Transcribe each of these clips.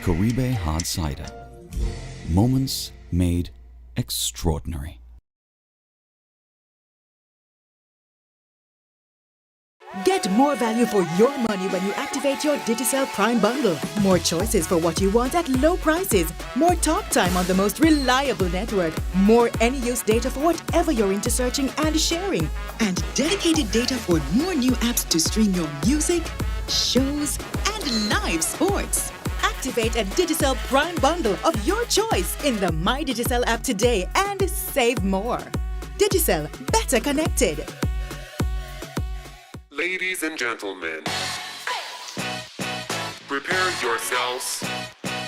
Caribe Hard Cider. Moments made extraordinary. Get more value for your money when you activate your Digicel Prime bundle. More choices for what you want at low prices. More talk time on the most reliable network. More any-use data for whatever you're into searching and sharing. And dedicated data for more new apps to stream your music, shows, and live sports. Activate a Digicel Prime bundle of your choice in the My Digicel app today and save more. Digicel, better connected. Ladies and gentlemen, prepare yourselves.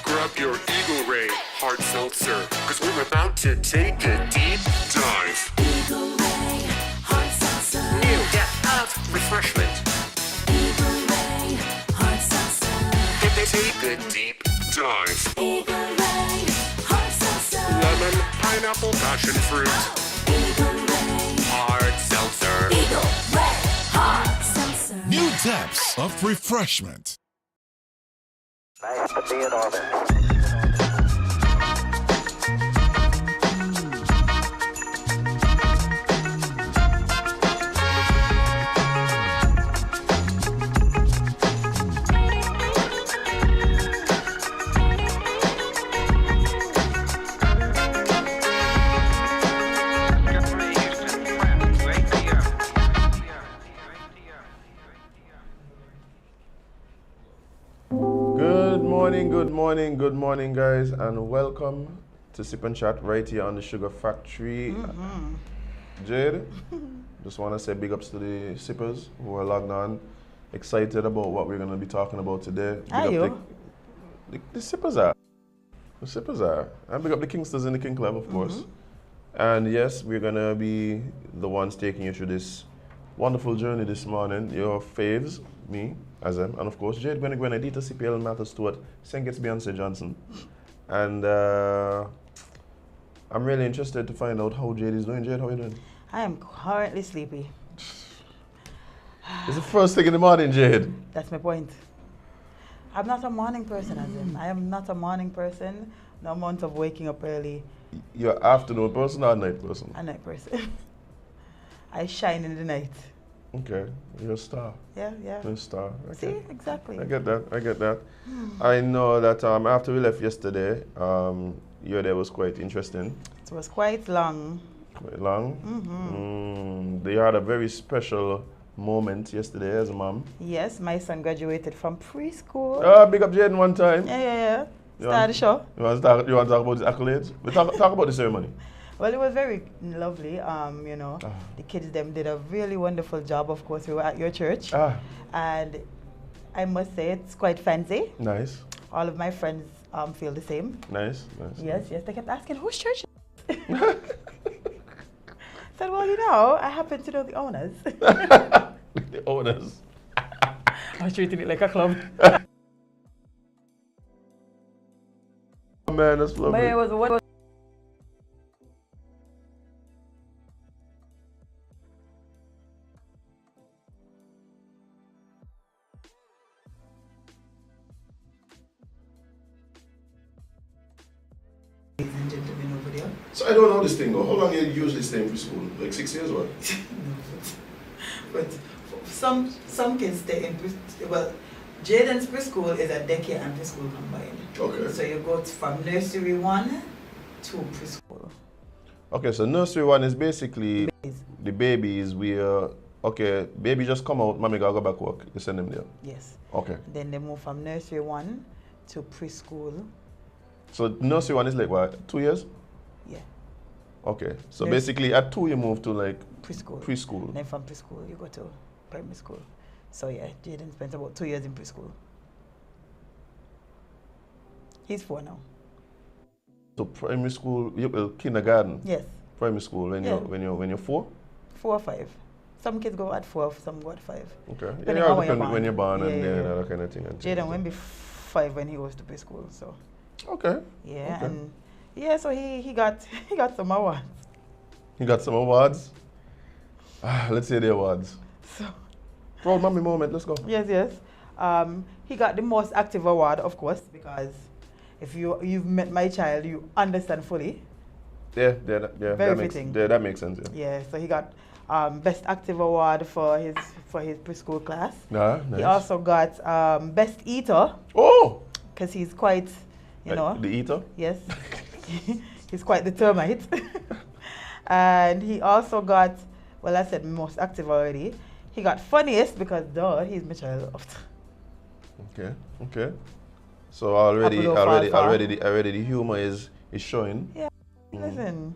Grab your Eagle Ray hard seltzer, because we're about to take a deep dive. Eagle Ray hard seltzer. New depth of refreshment. Eagle Ray hard seltzer. Take a deep dive. Eagle Ray hard seltzer. Lemon, pineapple, passion fruit. Eagle Ray Hard seltzer. Eagle Ray hard seltzer. New depths of refreshment. Nice to be in orbit. Good morning, guys, and welcome to SipNchat right here on the Sugar Factory. Jade, just want to say big ups to the sippers who are logged on, excited about what we're going to be talking about today. The sippers are. The sippers are. And big up the Kingsters in the King Club, of course. And yes, we're going to be the ones taking you through this wonderful journey this morning. Your faves, me, Azem, and of course Jade, Gwen, Edita, CPL, Mather Stewart, Sengets, Beyonce Johnson. And I'm really interested to find out how Jade is doing. Jade, how are you doing? I am currently sleepy. It's the first thing in the morning, Jade. That's my point. I'm not a morning person, Azem. I am not a morning person. No amount of waking up early. You're afternoon person or a night person? A night person. I shine in the night. Okay, you're a star. Yeah. You're a star. Okay. See, exactly. I get that. I know that after we left yesterday, your day was quite interesting. It was quite long. Quite long? They had a very special moment yesterday as a mom. Yes, my son graduated from preschool. Big up Jaden one time. Yeah. Start the show. You want to talk about his accolades? We talk about the ceremony. Well, it was very lovely. The kids them did a really wonderful job. Of course, we were at your church, and I must say it's quite fancy. Nice. All of my friends feel the same. Nice. Yes. They kept asking, whose church? Said, well, I happen to know the owners. The owners. I was treating it like a club. Oh man, that's lovely. But it was what. So I don't know this thing though. How long you usually stay in preschool? Like 6 years or what? But some kids stay in preschool. Well, Jaden's preschool is a daycare and preschool combined. Okay. So you go from nursery 1 to preschool. Okay, so nursery 1 is basically Babies. the babies where, okay, baby just come out, mommy gotta go back work, you send them there. Yes. Okay. Then they move from nursery 1 to preschool. So nursery 1 is like what, 2 years? Yeah. Okay, so basically at 2 you move to like Preschool. Then from preschool you go to primary school. So yeah, Jaden spent about 2 years in preschool. He's 4 now. So primary school, kindergarten. Yes. Primary school when you're 4? 4 or 5. Some kids go at 4, some go at 5. Okay. Depending on when you're born and yeah. that kind of thing. Jaden went be 5 when he goes to preschool. So. Okay. Yeah, okay. and so he got some awards. He got some awards. Let's say the awards. So. Proud mommy moment. Let's go. Yes. He got the most active award, of course, because if you've met my child, you understand fully. Yeah, Very fitting. That makes sense. Yeah. Yeah, so he got Best Active Award for his preschool class. Nice. He also got Best Eater, Oh, because he's quite, the eater. yes, he's quite the termite. And he also got, well, I said most active already. He got funniest because, duh, he's my child. Okay. So already Apollo the humor is showing. Yeah, listen.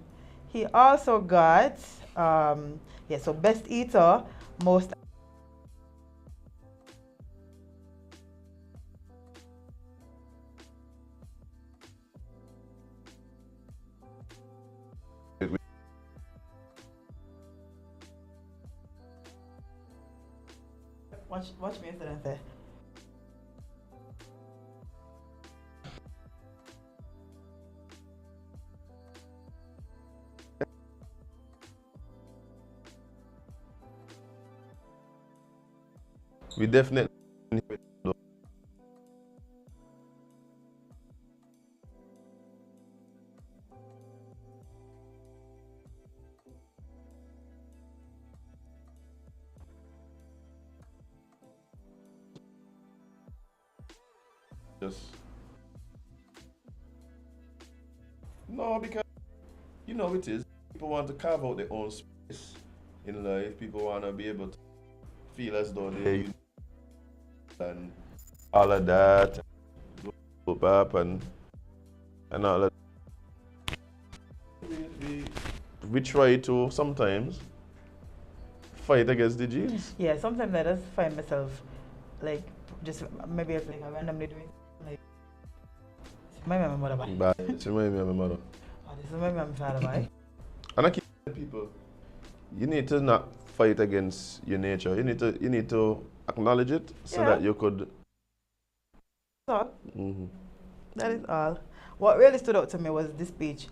He also got, so Best Eater, most. Watch me instead there. We definitely. No, because it is. People want to carve out their own space in life. People want to be able to feel as though they and all of that, go up and all of that. We try to sometimes fight against the genes. Yeah, sometimes I just find myself like just maybe if like I randomly doing like remind me of my mother bye. But it reminds me of my mother. Oh, this remind me of my father bye. And I keep telling people, you need to not fight against your nature. You need to acknowledge it so that you could. That's all. That is all. What really stood out to me was this speech.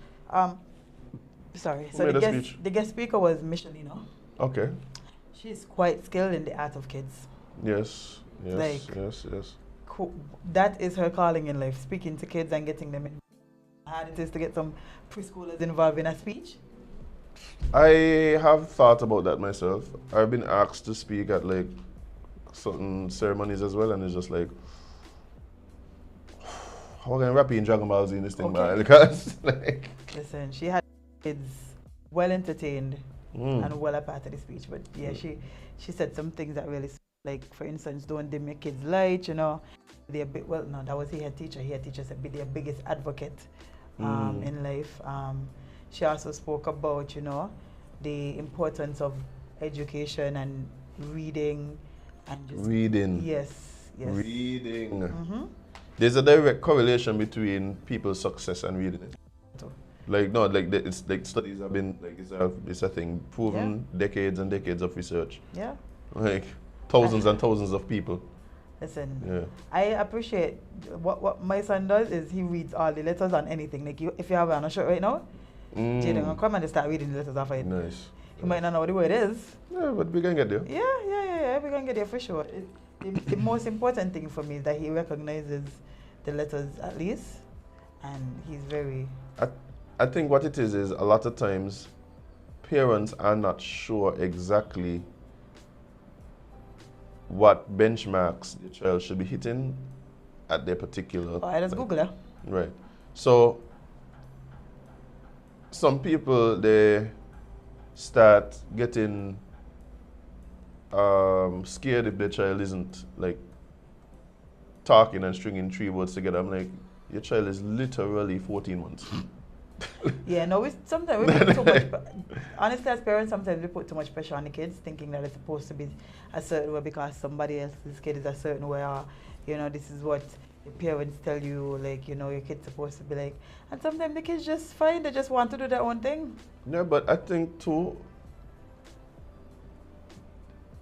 Sorry. So the guest speaker was Michelino. Okay. She's quite skilled in the art of kids. Yes. Yes. That is her calling in life, speaking to kids and getting them in. How hard it is to get some preschoolers involved in a speech. I have thought about that myself. I've been asked to speak at like certain ceremonies as well, and it's just like, how can I rap in Dragon Ball Z in this thing, man? Because like, listen, she had kids well entertained and well a part of the speech, but yeah, she said some things that really, like for instance, don't dim your kids' light, They're that was her head teacher. Her teacher said be their biggest advocate in life. She also spoke about, the importance of education and reading and just reading. Yes. Reading. There's a direct correlation between people's success and reading. It's like studies have been like it's a thing proven, decades and decades of research. Yeah. Like thousands and thousands of people. Listen, I appreciate what my son does is he reads all the letters on anything. Like if you have it on a shirt right now, Jade gonna come and just start reading the letters off it. Nice. He might not know what the word is. Yeah, but we can get there. Yeah, we can get there for sure. The most important thing for me is that he recognizes the letters at least, and he's very. I think what it is a lot of times parents are not sure exactly what benchmarks the child should be hitting at their particular. I just Google it. Right. So some people they start getting scared if their child isn't like talking and stringing 3 words together. I'm like, your child is literally 14 months. Yeah, no, sometimes we put too much, honestly as parents, sometimes we put too much pressure on the kids thinking that it's supposed to be a certain way because somebody else's kid is a certain way, or, this is what the parents tell you, like, your kid's supposed to be like. And sometimes the kids just fine, they just want to do their own thing. Yeah, but I think too,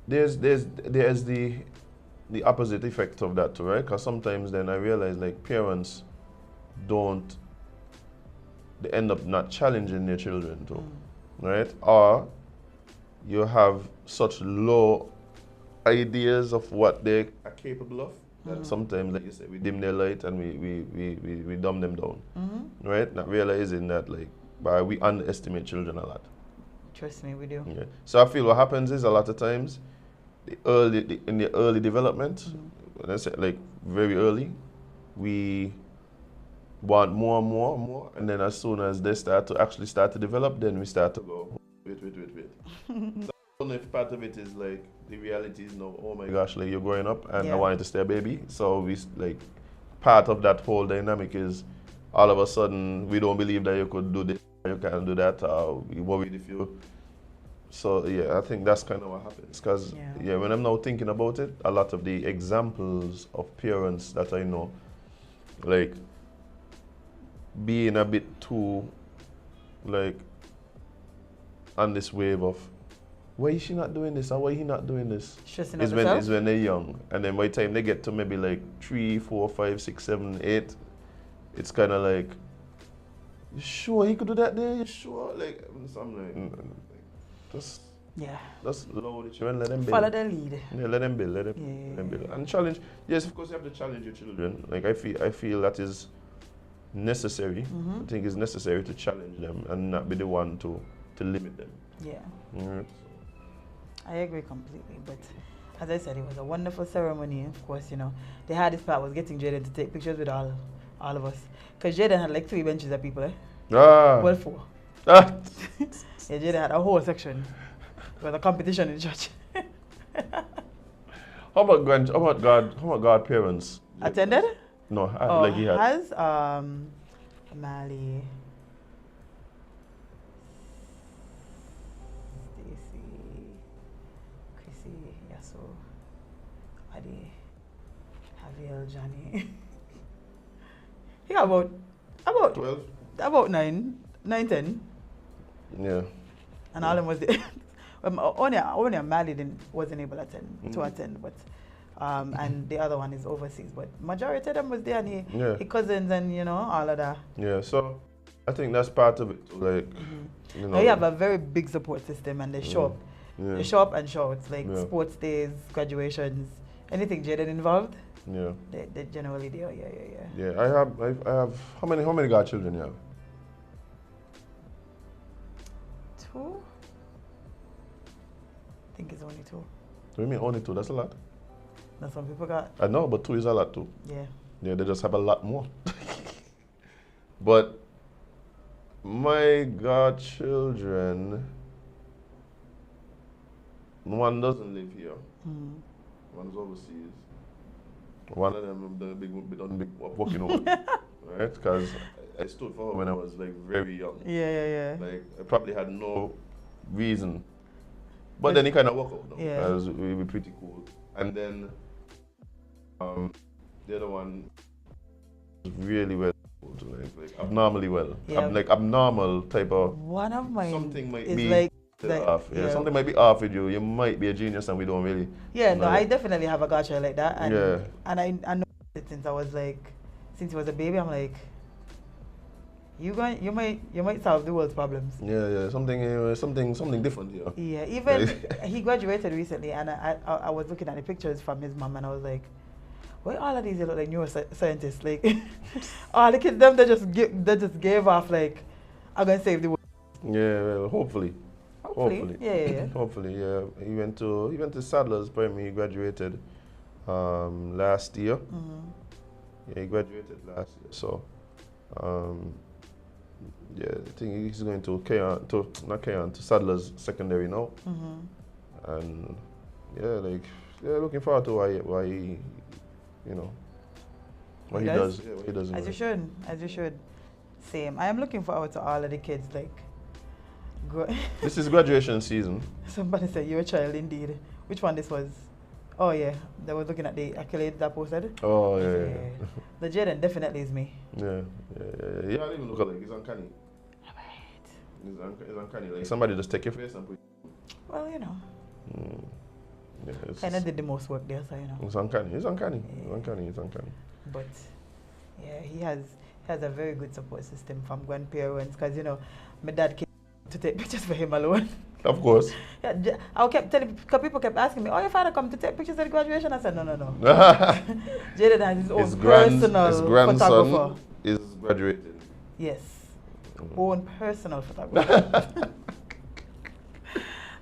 there's the opposite effect of that too, right? Because sometimes then I realize like parents they end up not challenging their children too, right? Or you have such low ideas of what they are capable of that sometimes, like you said, we dim their light and we dumb them down, right? Not realizing that like, but we underestimate children a lot. Trust me, we do. Yeah. So I feel what happens is a lot of times, in the early development, when I say like very early, we want more and more and more, and then as soon as they start to develop, then we start to go, wait. So I don't know if part of it is like the reality is now, oh my gosh, like you're growing up and I wanted to stay a baby. So we like part of that whole dynamic is all of a sudden we don't believe that you could do this, you can't do that, or we worried if you. So yeah, I think that's kind of what happens. Because when I'm now thinking about it, a lot of the examples of parents that I know, like being a bit too like on this wave of why is she not doing this or why he not doing this is when they're young, and then by the time they get to maybe like 3, 4, 5, 6, 7, 8, it's kind of like, you sure he could do that there? You sure? Like something like just lower the children, let them build. Follow the lead. Yeah, let them build, let them build. And challenge, yes, of course you have to challenge your children. Like I feel that is necessary. I think it's necessary to challenge them and not be the one to limit them. Yeah. I agree completely, but as I said, it was a wonderful ceremony. Of course, you know, the hardest part was getting Jaden to take pictures with all of us. Because Jaden had like 3 benches of people, Well, 4. Yeah, Jaden had a whole section. It was a competition in church. How about godparents? Attended? No, like he had. Has Mali, Stacy, Chrissy, Yaso, Adi, Javier, Johnny. He got about 12, about 9, 10. Yeah. And all of them was there. Only Mali wasn't able to attend, but and the other one is overseas. But majority of them was there, and he cousins and you know all of that. Yeah, so I think that's part of it. Like, you know, now you have a very big support system, and they show up. They show up and show. It's like sports days, graduations, anything Jaden involved. Yeah. They generally do. Yeah. Yeah, I have how many godchildren you have? 2. I think it's only 2. What do you mean only 2? That's a lot. That's some people got. I know, but 2 is a lot too. Yeah. Yeah, they just have a lot more. But my godchildren, one doesn't live here. One's overseas. One of them done big walking over, right? Because I stood for her when I was like very young. Yeah. Like I probably had no reason, but then he kind of walked out though, because we were pretty cool. And then the other one was really well, like abnormally well. Like abnormal type of. One of mine something might is be like off. Yeah, something might be off with you. You might be a genius, and we don't really. Yeah, no, I definitely have a godchild like that, and yeah. I know it since I was like, since he was a baby. I'm like, you might solve the world's problems. Yeah, something different here. Yeah, even he graduated recently, and I was looking at the pictures from his mom, and I was like, why all of these look like neuroscientists? Like, all the kids they just gave off like, I'm gonna save the world. Yeah, well, hopefully. Yeah. Hopefully, yeah. He went to Sadler's primary. He graduated last year. Yeah, he graduated last year. So, yeah, I think he's going to Sadler's secondary now. And yeah, looking forward to why he, you know, what he does. Yeah, what he does. As you should. Same. I am looking forward to all of the kids like. This is graduation season. Somebody said you're a child indeed. Which one this was? Oh yeah, they were looking at the accolades that posted. Oh yeah. The Jaden definitely is me. Yeah. You don't even look like he's uncanny. Right. He's uncanny. Like somebody just take your face and put. Well, you know. Yeah, kind of did the most work there, so you know. He's uncanny. He's uncanny. But yeah, he has a very good support system from grandparents, because you know, my dad came to take pictures for him alone. Of course. Yeah, I kept telling, because people kept asking me, oh, your father come to take pictures at the graduation? I said, no. Jade has his own personal his grandson photographer. is graduating. Yes, own personal photographer.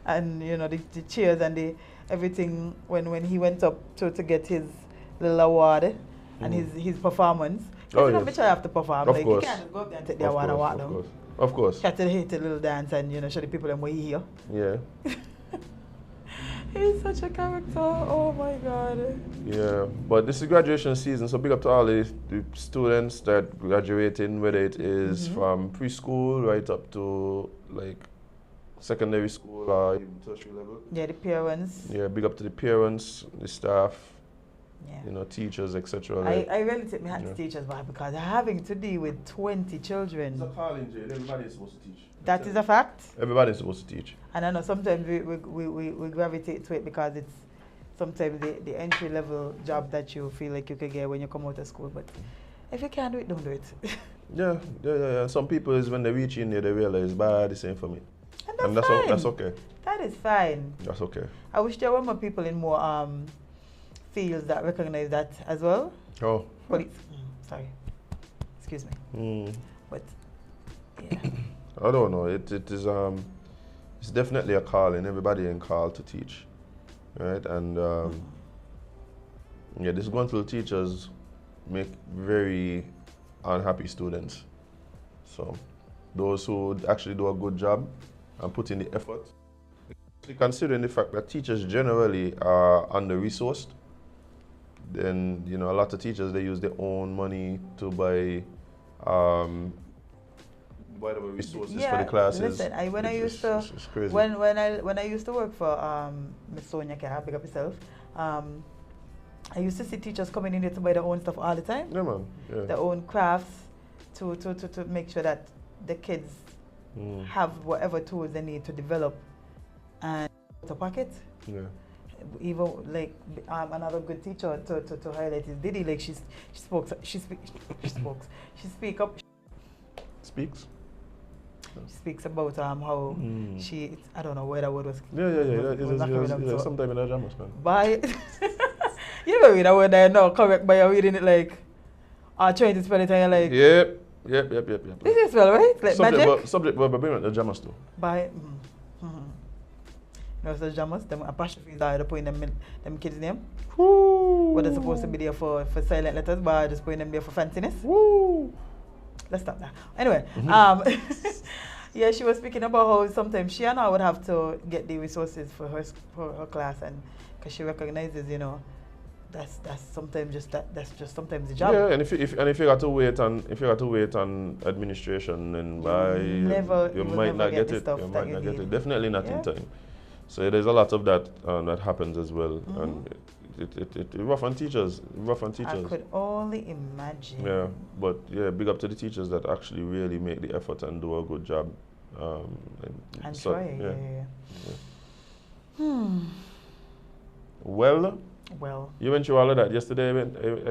And you know the cheers and the everything when he went up to get his little award and his performance. Oh, You know, yes. bitch, I have to perform. Of Like course. you can't just go up there and take the Of award and course, walk of down. course. Of course. Got to hit a little dance and you know show the people them what he here. Yeah. He's such a character. Oh my god. Yeah. But this is graduation season, so big up to all the students that graduating, whether it is from preschool right up to like secondary school or even tertiary level. Yeah, the parents. Yeah, big up to the parents, the staff, Yeah. you know, teachers, etc. I really take my hat Yeah. to teachers back because having to deal with 20 children. calling, Jade. Everybody is supposed to teach. That is a fact. Everybody is supposed to teach. And I know sometimes we gravitate to it because it's sometimes the entry level job that you feel like you could get when you come out of school. But if you can't do it, don't do it. Yeah. Some people is when they reach in there, they realize, bah, this ain't for me. And that's fine. That's okay. That is fine. That's okay. I wish there were more people in more fields that recognize that as well. Oh. Police. Sorry. Excuse me. But yeah. I don't know. It is it's definitely a calling. Everybody in call to teach, right? And yeah, disgruntled teachers make very unhappy students. So those who actually do a good job and put in the effort, considering the fact that teachers generally are under-resourced, then you know a lot of teachers they use their own money to buy whatever resources for the classes. Listen, when I used to work for Miss Sonia Care, big up yourself. I used to see teachers coming in here to buy their own stuff all the time. Yeah, man. Yeah. Their own crafts to make sure that the kids have whatever tools they need to develop and to pocket. Yeah. Even like another good teacher to highlight is Diddy. Like she speaks up. She speaks about how she. I don't know where that word was. Yeah. Sometime in a drama, man. By you know that word that now correct by reading it like trying to spell it and you're like. Yep. This is spell right? Like magic. Subject verb bring the dramas too. By. You know, so jammers, them apostrophes are putting them kids' name. What they're supposed to be there for silent letters, but I just putting them there for fanciness. Let's stop that. Anyway, yeah, she was speaking about how sometimes she and I would have to get the resources for her class, and because she recognizes, you know, that's sometimes sometimes the job. Yeah, and if you got to wait on administration, then you might not get it. You might not get it. Definitely not in time. So there's a lot of that that happens as well, and it rough on teachers. I could only imagine. Yeah, but yeah, big up to the teachers that actually really make the effort and do a good job. And so, try, yeah. Well, you went through all of that yesterday. I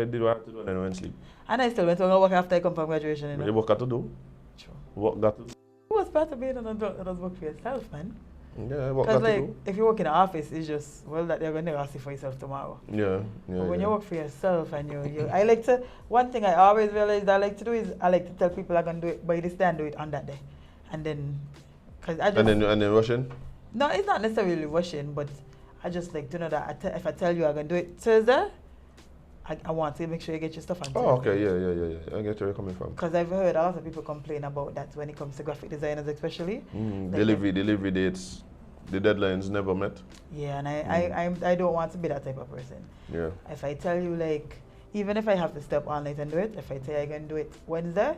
did what I had to do and then I went to sleep. And I still went to work after I come from graduation. You know? You what got to do? True. What got to do? It was part of being an adult that does work for yourself, man. Yeah, what got like, to do? if you work in an office, it's just, well, that they're going to ask you for yourself tomorrow. Yeah. But when you work for yourself and you I like to, one thing I always realize I like to do is I like to tell people I'm going to do it by this day and do it on that day. And then, because I just... And then rushing? No, it's not necessarily rushing, but I just like to know that if I tell you I'm going to do it Thursday, I want to make sure you get your stuff on Thursday. Oh, okay, yeah. I get where you're coming from. Because I've heard a lot of people complain about that when it comes to graphic designers especially. Delivery dates, the deadlines never met. Yeah, and I don't want to be that type of person. Yeah. If I tell you, like, even if I have to step all night and do it, if I tell you I can do it Wednesday,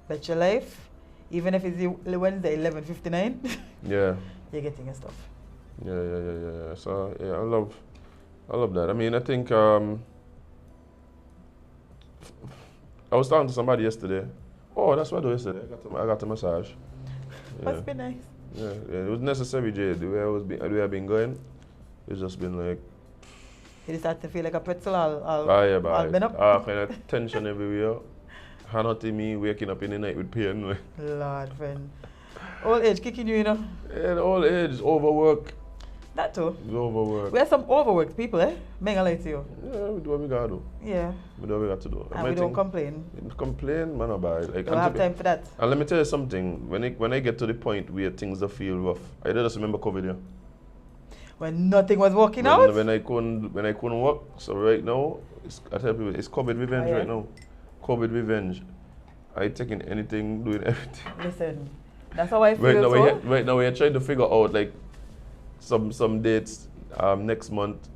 bet your life, even if it's Wednesday 11:59, yeah, you're getting your stuff. Yeah. So yeah, I love that. I mean, I think I was talking to somebody yesterday. Oh, that's what I did yesterday. I got a massage. Yeah. Must be nice. Yeah, it was necessary, Jade. The way I've been going, it's just been like. You start to feel like a pretzel all been up? Kind of tension everywhere. Hand out to me, waking up in the night with pain. Lord, friend. Old age kicking you, you know. Yeah, the old age, overwork. That too. Overwork. We are some overworked people, eh? May I lie to you. Yeah, we do what we gotta do. Yeah. We do what we got to do. And we don't complain. Complain, man, about it. Like, Don't have time for that. And let me tell you something. When I get to the point where things don't feel rough, I just remember COVID, yeah. When nothing was working out. When I couldn't work. So right now, I tell people, it's COVID revenge Oh, yeah. right now. COVID revenge. I taking anything, doing everything. Listen, that's how I feel. Right now, we're trying to figure out like some dates next month.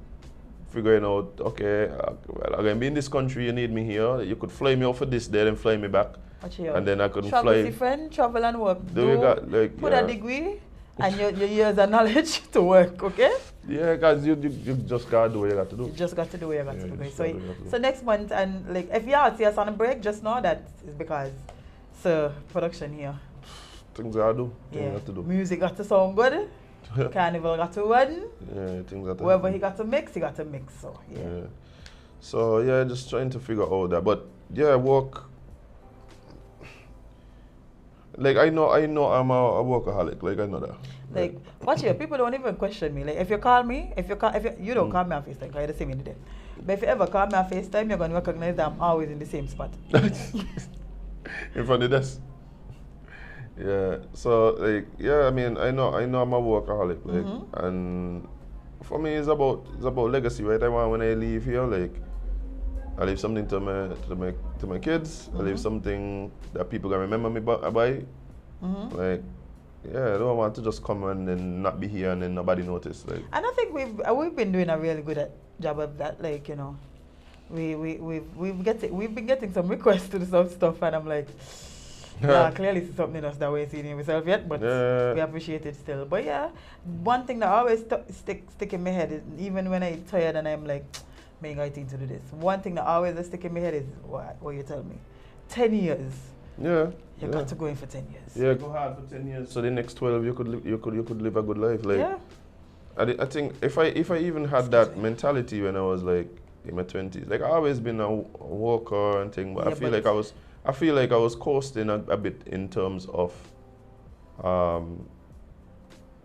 Figuring out, okay, well, I'm gonna be in this country. You need me here. You could fly me out for this day and fly me back, and then I couldn't travel fly. with your friend, travel and work. Put yeah. a degree and your years of knowledge to work. Okay. Yeah, guys, you just gotta do what you got to do. You just got to do what you got to do. just Guys. gotta do what you got to do. So next month, and like if you are see us on a break, just know that is because production here. Things I do. Yeah. Things I have to do. Music got to sound good. Carnival got to run. Yeah, things that. Whoever he got to mix, he got to mix. So yeah. So yeah, just trying to figure out that. But yeah, work. Like I know I'm a workaholic. Like I know that. Like watch here, people don't even question me. Like if you call me, you don't call me on FaceTime, because you're the same in the day. But if you ever call me on FaceTime, you're gonna recognize that I'm always in the same spot. In front of the desk. Yeah. So like yeah, I mean I know I'm a workaholic. Like and for me it's about legacy, right? I want when I leave here, like I leave something to my kids. I leave something that people can remember me by. Like yeah, I don't want to just come and then not be here and then nobody notice. Like And I think we've been doing a really good job of that. Like you know, we've been getting some requests to do some stuff, and I'm like. Yeah, clearly it's something else that we ain't seen in myself yet, but we appreciate it still. But yeah, one thing that always stick in my head is even when I'm tired and I'm like, man, I need to do this. One thing that always stick in my head is what you tell me. 10 years. yeah. You got to go in for 10 years. Yeah, go hard for 10 years. So the next 12 you could live a good life. Like Yeah. I think if I even had that mentality when I was like in my 20s, like I always been a worker and thing, but Yeah, I feel like I was coasting a bit in terms of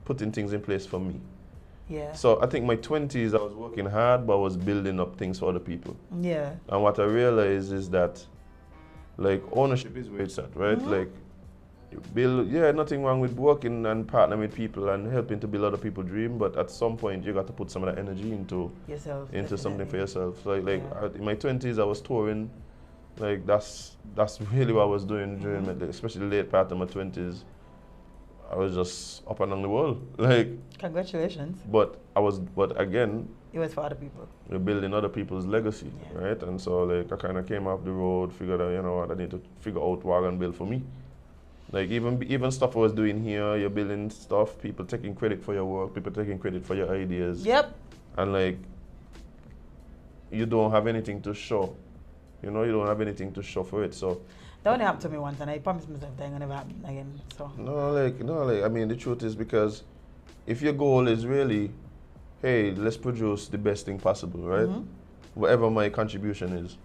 putting things in place for me. Yeah. So I think my 20s I was working hard, but I was building up things for other people. Yeah. And what I realized is that like ownership is where it's at, right? Like you build, nothing wrong with working and partnering with people and helping to build other people's dream, but at some point you got to put some of that energy into Yourself. something for definitely. yourself. In my 20s I was touring. Like that's really what I was doing during my, especially the late part of my 20s. I was just up and down the world. Like Congratulations. but again, It was for other people. we're building other people's legacy, Yeah. right? And so like I kind of came off the road, figured out, you know what, I need to figure out what I can build for me. Like even stuff I was doing here, you're building stuff, people taking credit for your work, people taking credit for your ideas. Yep. And like you don't have anything to show. You know, you don't have anything to show for it. So That only happened to me once, and I promised myself that it never happen again. So no, I mean the truth is, because if your goal is really, hey, let's produce the best thing possible, right? Whatever my contribution is.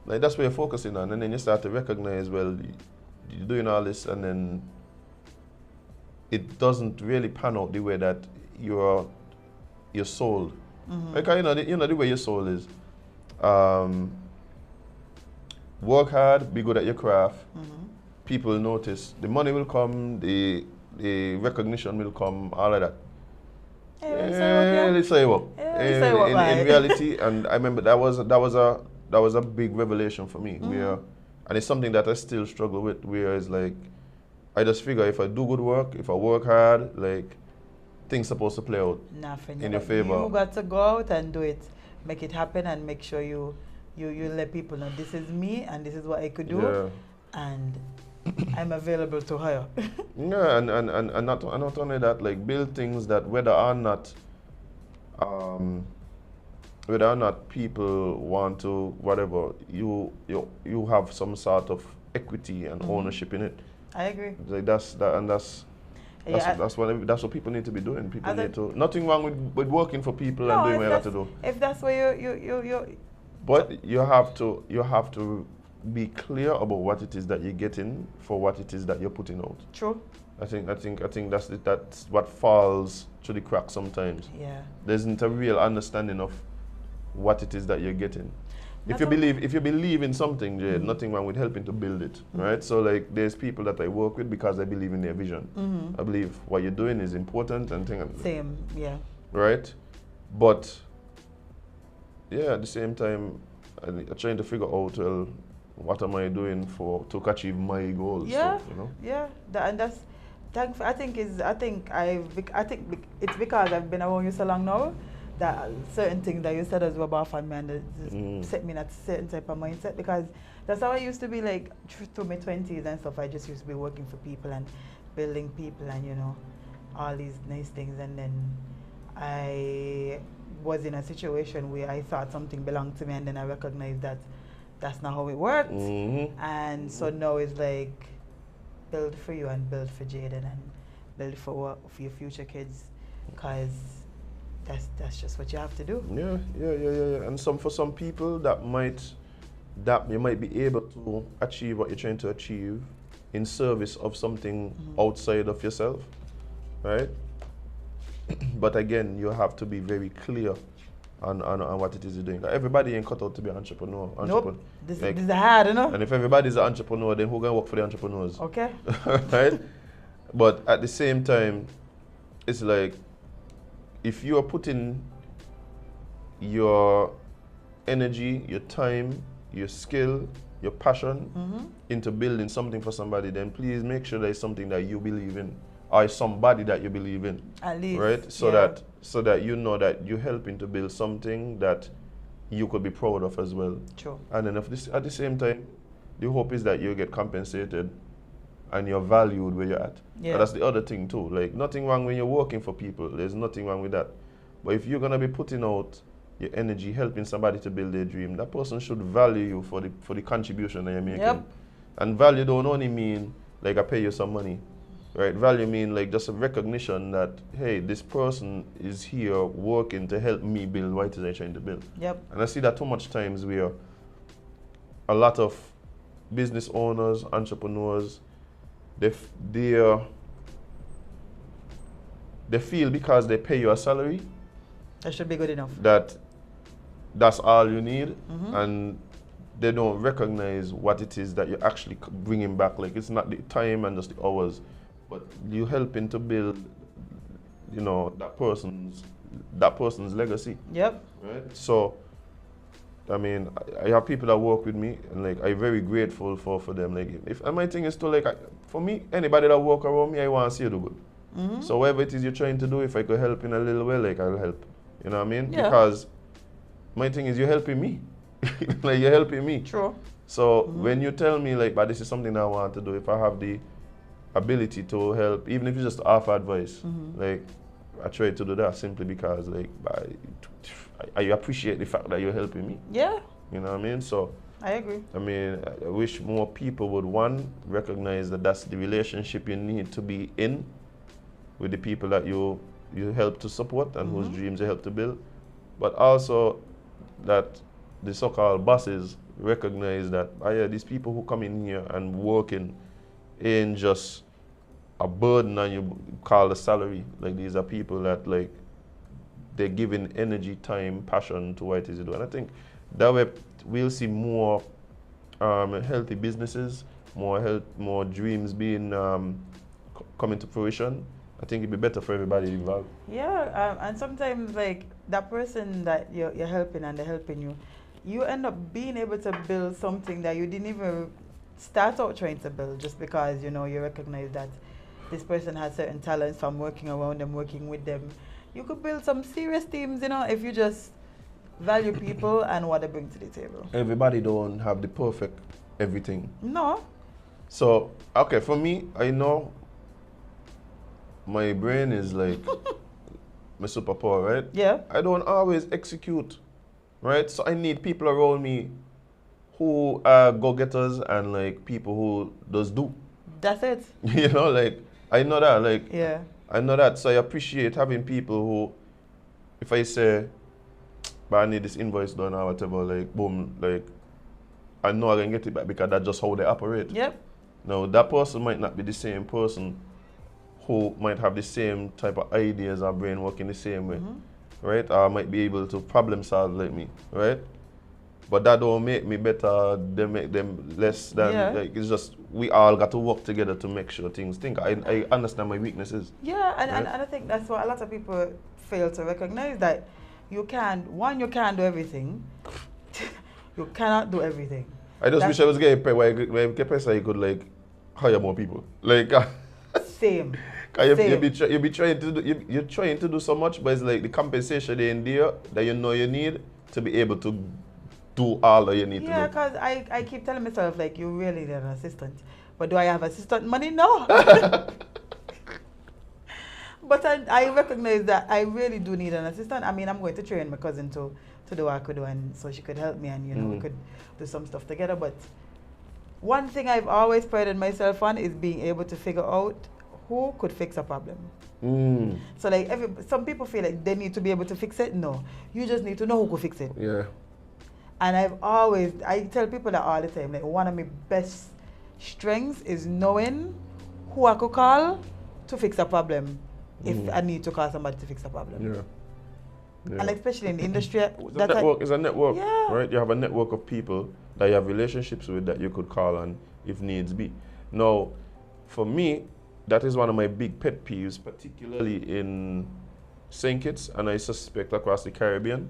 Like that's where you're focusing on, and then you start to recognize, well, you're doing all this, and then it doesn't really pan out the way that you're sold. Like you know the way your soul is. Work hard, be good at your craft. People notice. The money will come, the recognition will come, all of that. Let's say what. In reality, and I remember that was a big revelation for me. And it's something that I still struggle with. Where it's like, I just figure if I do good work, if I work hard, like things supposed to play out Nothing. in your favor. You got to go out and do it, make it happen, and make sure you let people know this is me and this is what I could do, and I'm available to hire. Yeah, and not only that, like build things that whether or not people want to whatever, you have some sort of equity and ownership in it. I agree. Like that's what people need to be doing. People need to. Nothing wrong with working for people and doing what you have to do. If that's what you But you have to be clear about what it is that you're getting for what it is that you're putting out. True. I think that's what falls through the cracks sometimes. Yeah. There isn't a real understanding of what it is that you're getting. If Not you believe in something, Jade, nothing wrong with helping to build it, right? So like, there's people that I work with because I believe in their vision. I believe what you're doing is important and things. Same. Yeah. Right? But yeah, at the same time, I'm trying to figure out, well, what am I doing to achieve my goals? Yeah. So, you know? Yeah. And that's. I think it's because I've been around you so long now that certain things that you said as well about family and just set me in a certain type of mindset, because that's how I used to be like through my 20s and stuff. I just used to be working for people and building people and, you know, all these nice things, and then I was in a situation where I thought something belonged to me, and then I recognized that that's not how it worked. And so now it's like build for you and build for Jade and build for your future kids, because that's just what you have to do. Yeah. And for some people that you might be able to achieve what you're trying to achieve in service of something outside of yourself, right? But again, you have to be very clear on what it is you're doing. Everybody ain't cut out to be an entrepreneur. Nope. This is hard, you know? And if everybody's an entrepreneur, then who gonna work for the entrepreneurs? Okay. Right? But at the same time, it's like, if you are putting your energy, your time, your skill, your passion into building something for somebody, then please make sure that it's something that you believe in, or somebody that you believe in. At least. Right? So that you know that you're helping to build something that you could be proud of as well. True. And then at the same time, the hope is that you get compensated and you're valued where you're at. Yeah. And that's the other thing too. Like, nothing wrong when you're working for people. There's nothing wrong with that. But if you're gonna be putting out your energy, helping somebody to build their dream, that person should value you for the contribution that you're making. Yep. And value don't only mean like I pay you some money. Right? Value mean like just a recognition that, hey, this person is here working to help me build what it is I'm trying to build. Yep. And I see that too much times where a lot of business owners, entrepreneurs, they feel because they pay you a salary, that should be good enough. That's all you need, and they don't recognize what it is that you're actually bringing back. Like, it's not the time and just the hours, but you helping to build, you know, that person's legacy. Yep. Right? So, I mean, I have people that work with me, and like, I'm very grateful for them. Like, and my thing is to like, for me, anybody that work around me, I want to see you do good. So whatever it is you're trying to do, if I could help in a little way, like, I'll help. You know what I mean? Yeah. Because my thing is, you're helping me. Like, you're helping me. True. So when you tell me like, but this is something that I want to do, if I have the ability to help, even if it's just offer advice, like, I try to do that simply because like, I appreciate the fact that you're helping me. Yeah. You know what I mean? So I agree. I mean, I wish more people would, one, recognize that that's the relationship you need to be in with the people that you help to support and whose dreams you help to build, but also that the so-called bosses recognize that, yeah, these people who come in here and working ain't just a burden on you call a salary. Like, these are people that like, they're giving energy, time, passion to what it is you do. And I think that way we'll see more healthy businesses, more dreams being coming to fruition. I think it'd be better for everybody involved. Yeah, and sometimes like that person that you're helping and they're helping you, you end up being able to build something that you didn't even start out trying to build, just because, you know, you recognize that this person has certain talents from working around them, working with them. You could build some serious teams, you know, if you just value people and what they bring to the table. Everybody don't have the perfect everything. No. So, okay, for me, I know my brain is like my superpower, right? Yeah. I don't always execute, right? So I need people around me who are go-getters and like people who just do. That's it. You know, like, I know that, like, Yeah. I know that. So I appreciate having people who, if I say, but I need this invoice done or whatever, like, boom, like, I know I can get it back because that's just how they operate. Yep. Now, that person might not be the same person who might have the same type of ideas or brain working the same way, right? Or might be able to problem solve like me, right? But that don't make me better, they make them less than, Yeah. like, it's just, we all got to work together to make sure things think. I understand my weaknesses. Yeah, and Right. I think that's what a lot of people fail to recognize, that you can't do everything. You cannot do everything. I just That's- wish I was getting paid, when I get paid so you could, like, hire more people. Like, Same. Cause you Same. be trying to do, you're trying to do so much, but it's like the compensation in there that you know you need to be able to do all that you need Yeah, to do. because I keep telling myself, like, you really need an assistant. But do I have assistant money? No. But I recognize that I really do need an assistant. I mean, I'm going to train my cousin to do what I could do, and so she could help me, and, you know, we could do some stuff together. But one thing I've always prided myself on is being able to figure out who could fix a problem. So, like, some people feel like they need to be able to fix it. No, you just need to know who could fix it. Yeah. And I tell people that all the time, like, one of my best strengths is knowing who I could call to fix a problem if I need to call somebody to fix a problem. Yeah. Yeah. And especially in the industry, It's a network, Yeah. right? You have a network of people that you have relationships with that you could call on if needs be. Now, for me, that is one of my big pet peeves, particularly in St. Kitts, and I suspect across the Caribbean.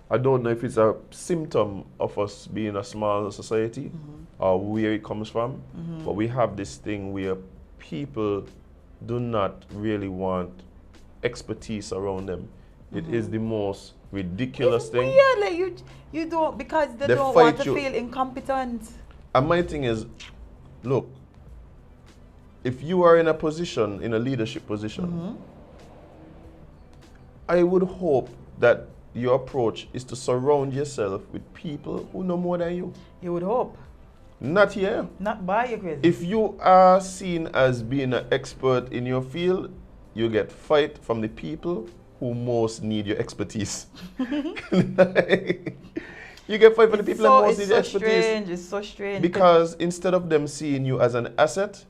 I don't know if it's a symptom of us being a small society or where it comes from, but we have this thing where people do not really want expertise around them. It is the most ridiculous thing. weird, like, you don't, because they They don't want fight to you. feel incompetent. And my thing is, look, if you are in a position, in a leadership position, I would hope that your approach is to surround yourself with people who know more than you. You would hope. Not here. Not by you crazy. If you are seen as being an expert in your field, you get fight from the people who most need your expertise. You get fight from the people who most need your expertise. It's so strange. Because instead of them seeing you as an asset,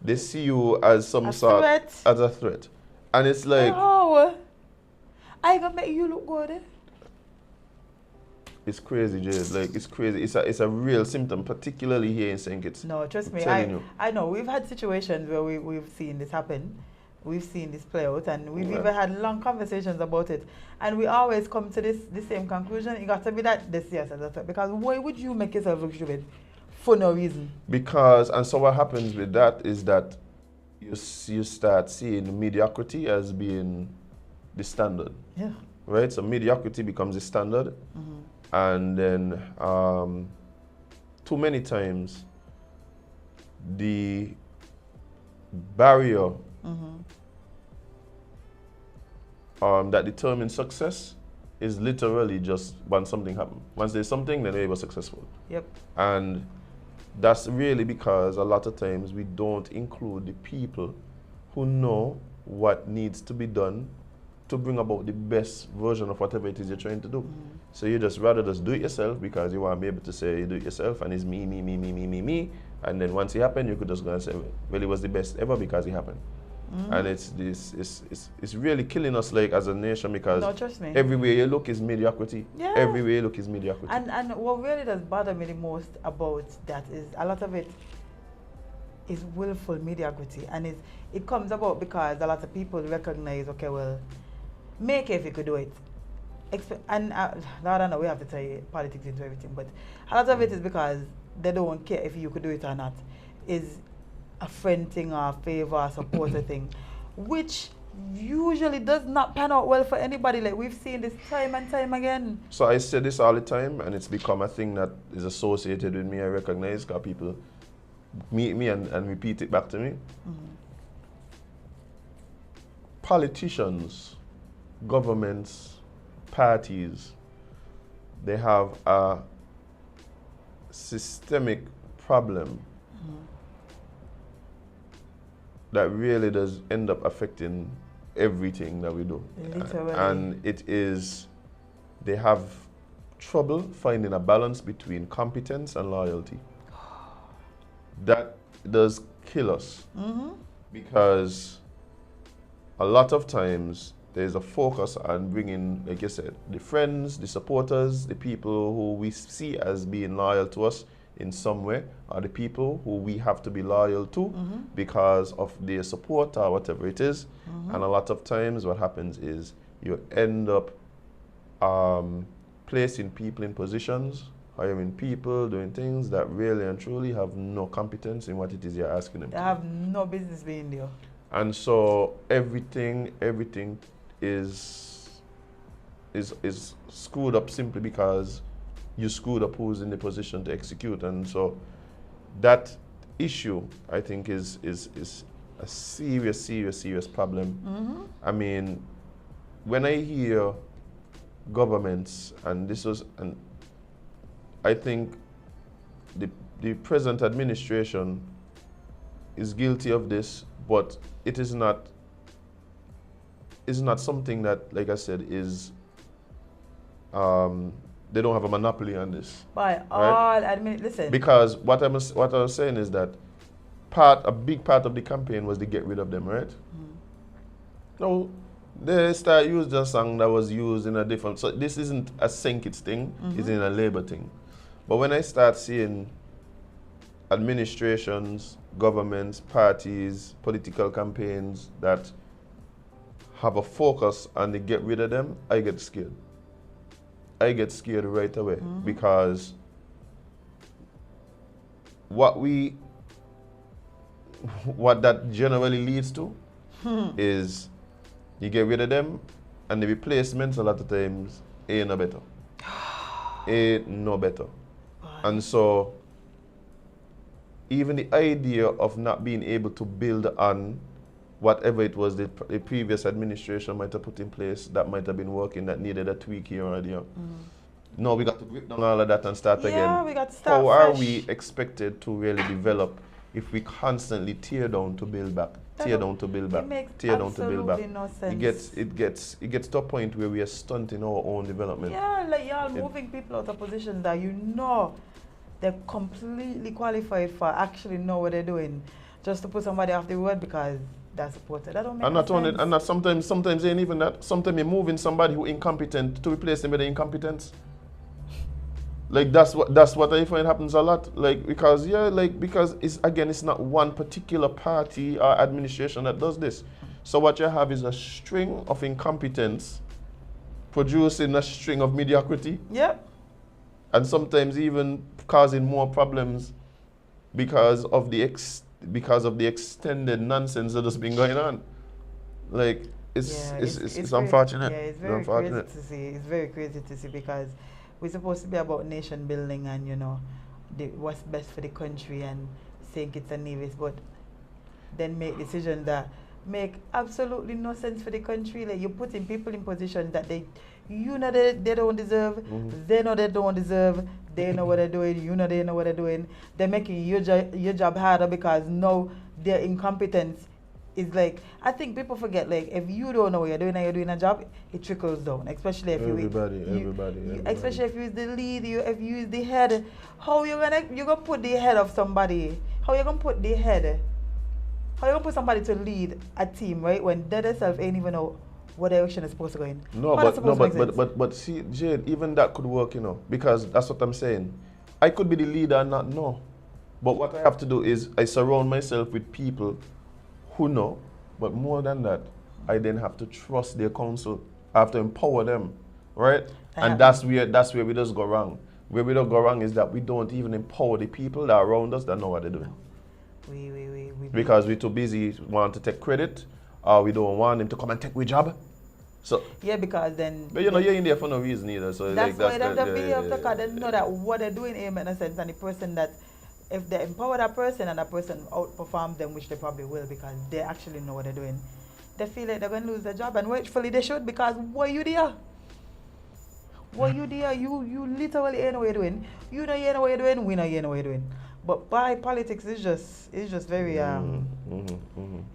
they see you as some A sort threat. as a threat. And it's like, Oh, I gonna make you look good. it's crazy, Jade. Like, it's crazy. It's a real symptom, particularly here in St. Kitts. No, trust I'm me. telling you. I know we've had situations where we've seen this happen. We've seen this play out, and we've Yeah. even had long conversations about it. And we always come to the same conclusion. It got to be that they see us as a threat. Because why would you make yourself look stupid for no reason? Because, and so what happens with that is that you start seeing mediocrity as being the standard, Yeah. right? So mediocrity becomes the standard. And then too many times the barrier that determines success is literally just when something happens. Once there's something, then they were successful. Yep. And that's really because a lot of times we don't include the people who know what needs to be done to bring about the best version of whatever it is you're trying to do. So you just rather just do it yourself because you want to be able to say you do it yourself and it's me. And then once it happened, you could just go and say, well, it was the best ever because it happened. And it's really killing us, like, as a nation, because No, trust me. everywhere you look is mediocrity. Yeah. Everywhere you look is mediocrity. And what really does bother me the most about that is a lot of it is willful mediocrity, and it comes about because a lot of people recognize, okay, well, make it if you could do it. And I don't know, we have to tie politics into everything, but a lot of it is because they don't care if you could do it or not. Is a friend thing or a favor or supporter thing, which usually does not pan out well for anybody. Like, we've seen this time and time again. So I say this all the time, and it's become a thing that is associated with me. I recognize because people meet me and repeat it back to me. Politicians, governments, parties, they have a systemic problem that really does end up affecting everything that we do. Literally. And it is, they have trouble finding a balance between competence and loyalty. That does kill us because a lot of times there's a focus on bringing, like you said, the friends, the supporters, the people who we see as being loyal to us in some way, are the people who we have to be loyal to because of their support or whatever it is. And a lot of times what happens is you end up placing people in positions, hiring people, doing things that really and truly have no competence in what it is you're asking them They to have no business being there. And so everything is screwed up simply because you screwed up who's in the position to execute. And so that issue, I think, is a serious problem. I mean, when I hear governments, and I think the present administration is guilty of this, but it is not something that, like I said, is they don't have a monopoly on this. By all listen. Because what I was saying is that a big part of the campaign was to get rid of them, right? No, they start using the song that was used in a different. So this isn't a Sankits thing; it's in a Labour thing. But when I start seeing administrations, governments, parties, political campaigns that have a focus on the get rid of them, I get scared. I get scared right away because what that generally leads to is you get rid of them and the replacements a lot of times ain't no better. Ain't no better. And so even the idea of not being able to build on whatever it was the previous administration might have put in place that might have been working that needed a tweak here or there. No, we got to grip down all of that and start again. Yeah, we got to start How fresh. are we expected to really develop if we constantly tear down to build back, tear down to build back, It makes tear down to build back? absolutely no sense. It gets to a point where we are stunting our own development. Yeah, like y'all moving people out of positions that you know they're completely qualified for, actually know what they're doing, just to put somebody off the road because they're supported. That don't make And no not only, sense. and not sometimes ain't even that. Sometimes you're moving somebody who incompetent to replace them with the incompetence. Like that's what I find happens a lot. Like because it's not one particular party or administration that does this. So what you have is a string of incompetence producing a string of mediocrity. Yep. And sometimes even causing more problems because of the extended nonsense that has been going on. Like it's unfortunate. Yeah, it's It's very unfortunate. crazy to see. It's very crazy to see because we're supposed to be about nation building and what's best for the country and saying it's a nevis, but then make decisions that make absolutely no sense for the country. Like you're putting people in positions that they don't deserve. They know they don't deserve. They know what they're doing. They know what they're doing. They're making your job harder because now their incompetence is like, I think people forget, like, if you don't know what you're doing and you're doing a job, it trickles down, especially if Everybody. especially if you is the lead, if you is the head. How you gonna put the head of somebody? How you gonna put somebody to lead a team, right? When they themselves ain't even know what direction is supposed to go in. But see, Jade, even that could work, because that's what I'm saying. I could be the leader and not know. But what I have to do is I surround myself with people who know, but more than that, I then have to trust their counsel. I have to empower them, right? And that's where we just go wrong. Where we don't go wrong is that we don't even empower the people that are around us that know what they're doing. Because we're too busy wanting to take credit, or we don't want them to come and take our job. So yeah, because then. But you're in there for no reason either. So that's why they have to be up yeah. They know that what they're doing ain't make no sense, and the person that, if they empower that person and that person outperforms them, which they probably will because they actually know what they're doing, they feel like they're going to lose their job, and rightfully they should, because why you there? You literally ain't know what you're doing. You know you know what you're doing, we know you know what you're doing. But by politics is just very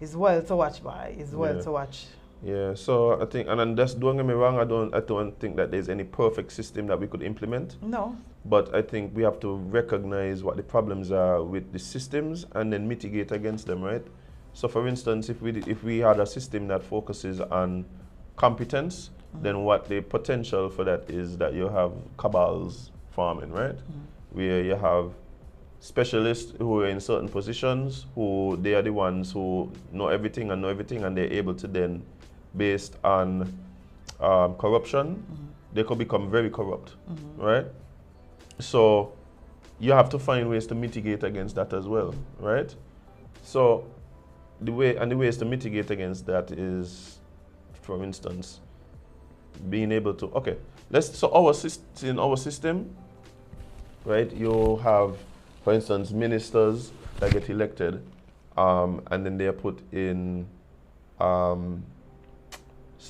it's wild to watch by. It's wild to watch. Yeah, so I think, and then just don't get me wrong, I don't think that there's any perfect system that we could implement. No. But I think we have to recognize what the problems are with the systems and then mitigate against them, right? So for instance, if we had a system that focuses on competence, then what the potential for that is that you have cabals farming, right? Where you have specialists who are in certain positions, who they are the ones who know everything and they're able to then, based on corruption, they could become very corrupt, right? So you have to find ways to mitigate against that as well, right? So the ways to mitigate against that is, for instance, being able to, okay, in our system, right, you have, for instance, ministers that get elected, and then they are put in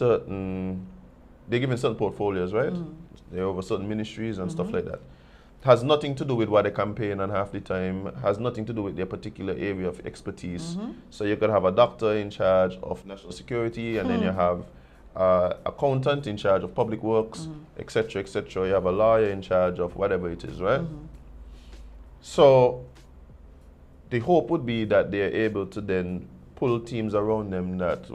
they're given certain portfolios, right? They're over certain ministries and stuff like that. Has nothing to do with what they campaign on half the time, has nothing to do with their particular area of expertise. So you could have a doctor in charge of national security, and then you have accountant in charge of public works, etc., etc. You have a lawyer in charge of whatever it is, right? So the hope would be that they're able to then pull teams around them that,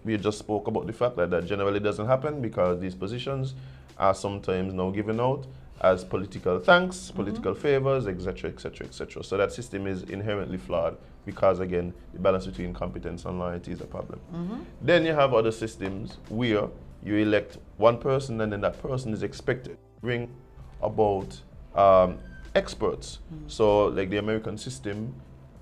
we just spoke about the fact that that generally doesn't happen because these positions are sometimes now given out as political thanks, political favors, etc., etc., etc. So that system is inherently flawed because, again, the balance between competence and loyalty is a problem. Then you have other systems where you elect one person and then that person is expected to bring about experts. So like the American system,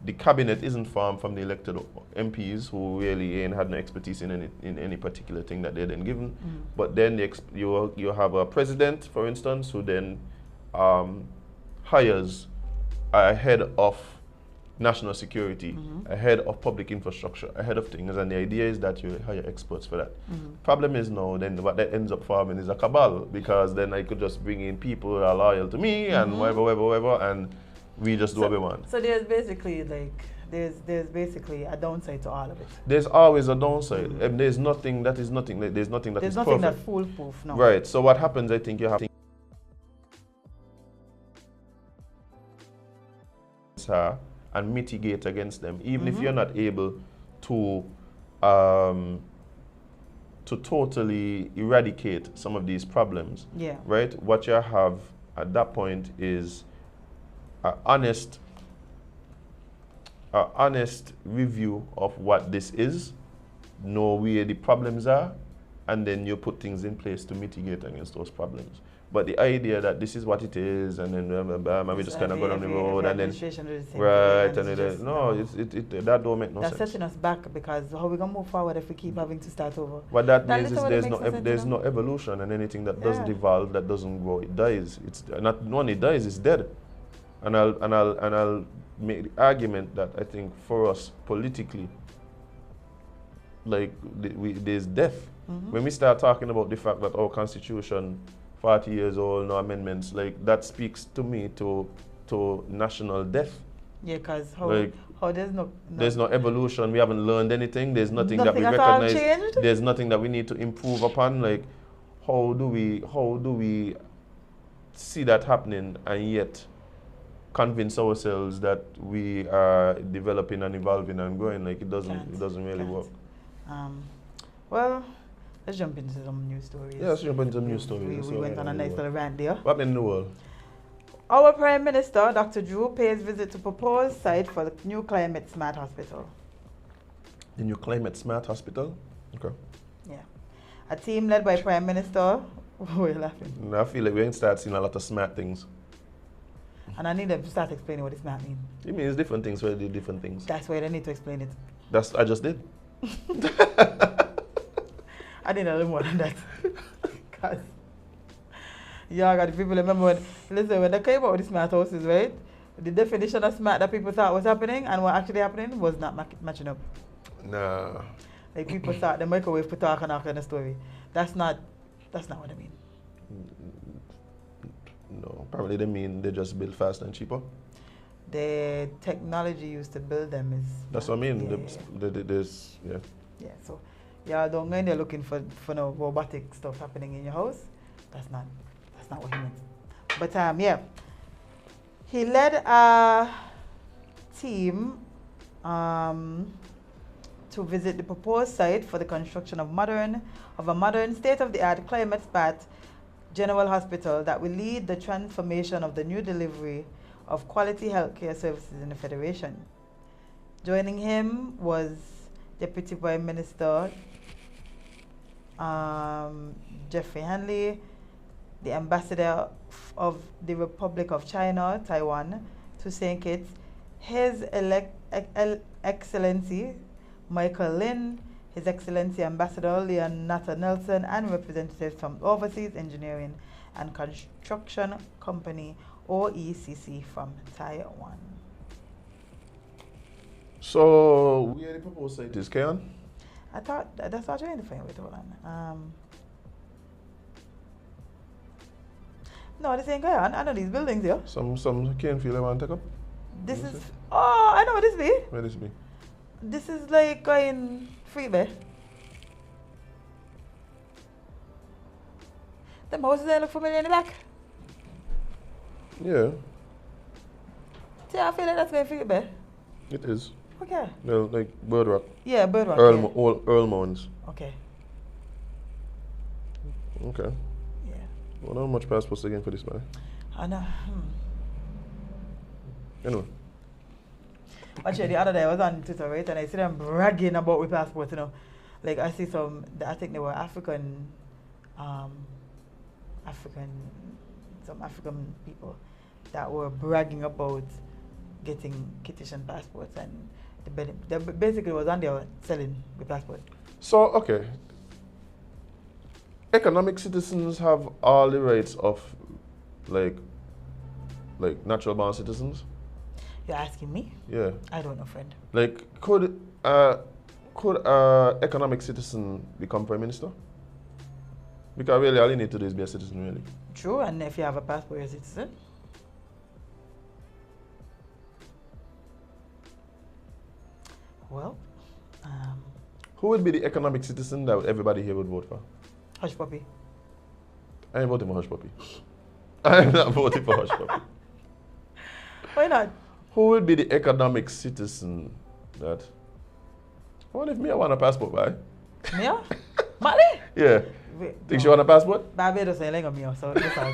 the cabinet isn't formed from the elected MPs who really ain't had no expertise in any particular thing that they're then given. But then you have a president, for instance, who then hires a head of national security, a head of public infrastructure, a head of things, and the idea is that you hire experts for that. Problem is now, then what that ends up forming is a cabal, because then I could just bring in people who are loyal to me and whatever, and we just do what we want. So there's basically there's basically a downside to all of it. There's always a downside. And there's nothing that is perfect. There's nothing that's foolproof, no. Right. So what happens, I think you have to and mitigate against them, even if you're not able to totally eradicate some of these problems. Yeah. Right. What you have at that point is an honest review of what this is, know where the problems are, and then you put things in place to mitigate against those problems. But the idea that this is what it is, and then and we just kind of go down the road, and then right, and that don't make no sense. That's setting us back, because how we gonna move forward if we keep having to start over? What that means is there's no evolution, and anything that doesn't evolve, that doesn't grow, it dies. It's not only dies, it's dead. And I'll make the argument that I think for us politically, like there's death. When we start talking about the fact that our constitution, 40 years old, no amendments, like that speaks to me to national death. Yeah, because how there's no evolution. We haven't learned anything. There's nothing that we recognize. There's nothing that we need to improve upon. Like how do we see that happening and yet convince ourselves that we are developing and evolving and growing? Like it doesn't really work. Well, let's jump into some news stories. Yeah, let's jump into some news stories. We went on a nice little rant there. What happened in the world? Our Prime Minister, Dr. Drew, pays visit to proposed site for the new Climate Smart Hospital. The new Climate Smart Hospital? Okay. Yeah. A team led by Prime Minister. We're laughing. I feel like we ain't start seeing a lot of smart things. And I need them to start explaining what smart means. It means different things for different things. That's why they need to explain it. I just did. I didn't know more than that. Because yeah, I got the people remember when they came out with the smart houses, right? The definition of smart that people thought was happening and what actually happening was not matching up. Nah. Like people thought the microwave for talk and that kind of story. That's not what I mean. No, probably they mean they just build faster and cheaper. The technology used to build them is. That's what I mean. Yeah. Yeah. Yeah, so Y'all don't go in there looking for no robotic stuff happening in your house. That's not what he meant. But yeah. He led a team to visit the proposed site for the construction of a modern state-of-the-art climate-smart general hospital that will lead the transformation of the new delivery of quality healthcare services in the Federation. Joining him was Deputy Prime Minister Jeffrey Hanley, the Ambassador of the Republic of China, Taiwan, to St. Kitts, His Excellency Michael Lin, His Excellency Ambassador Leonata Nelson, and representatives from Overseas Engineering and Construction Company, OECC, from Taiwan. So, where the proposed site is, Kayan? I thought that's what you're trying to hold on. No, this ain't Kayan. I know these buildings here. Some can't feel I want to take up. This is, oh, I know what this be. Where this be? This is like going free bay. Them houses there look familiar in the back. Yeah, See, I feel like that's going free bay. it is. Okay. No, like Bird Rock. Yeah, Bird Rock. Earl Mounds. Okay. Okay. Yeah. Well, how much passports again for this man? I know. Anyway. Actually, the other day I was on Twitter, right, and I see them bragging about with passports, you know. Like I see some, I think they were African people that were bragging about getting Kittian passports, and they basically was on there selling the passport. So, okay. Economic citizens have all the rights of, like natural born citizens. You're asking me? Yeah. I don't know, friend. Like, could economic citizen become prime minister? Because really, all you need to do is be a citizen, really. True, and if you have a passport, you're a citizen. Well, Who would be the economic citizen that everybody here would vote for? Hush Puppy. I ain't voting for Hush Puppy. I am not voting for Hush Puppy. Why not? Who would be the economic citizen that? What if me I want a passport, right? Mia? Mali? Yeah. Think she want a passport? Barbados ain't like Mia, so it's out.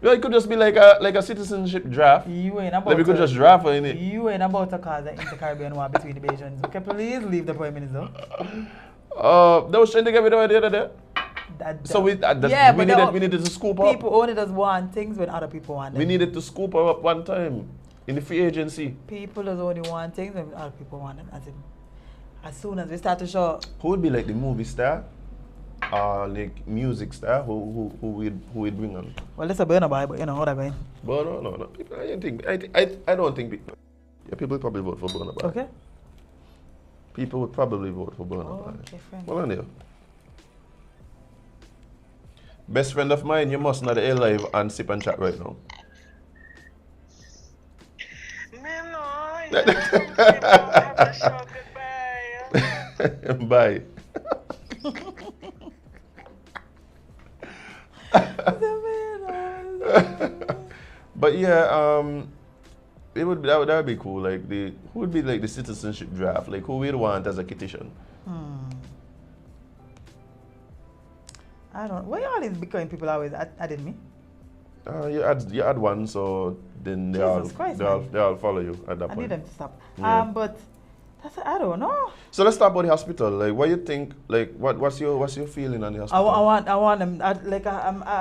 No, it could just be like a citizenship draft. You ain't about Like we could to, just draft her in it. You ain't about to cause an inter-Caribbean war between the Bajans. Okay, please leave the Prime Minister. That was trying to get rid of her the other day. So we needed to scoop up. People only just want things when other people want them. We needed to scoop her up one time in the free agency. People just only want things when other people want them. As soon as we start to show. Who would be like the movie star or like music star who would bring on? Well, that's a Burna Boy, but you know what I mean. But no. People, I don't think people. Yeah, people would probably vote for Burna Boy. Okay. People would probably vote for Burna Boy. Okay, friend. Well, on there. Best friend of mine, you must not live and sip and chat right now. Bye. But yeah, that would be cool. Like who would be like the citizenship draft? Like who we'd want as a Kittitian? I don't know. Why all these Bitcoin people always adding me? You add one, so then they all follow you at that point. I need them to stop. Yeah. But that's I don't know. So let's talk about the hospital. Like, what you think? Like, what's your feeling on the hospital? I want them. I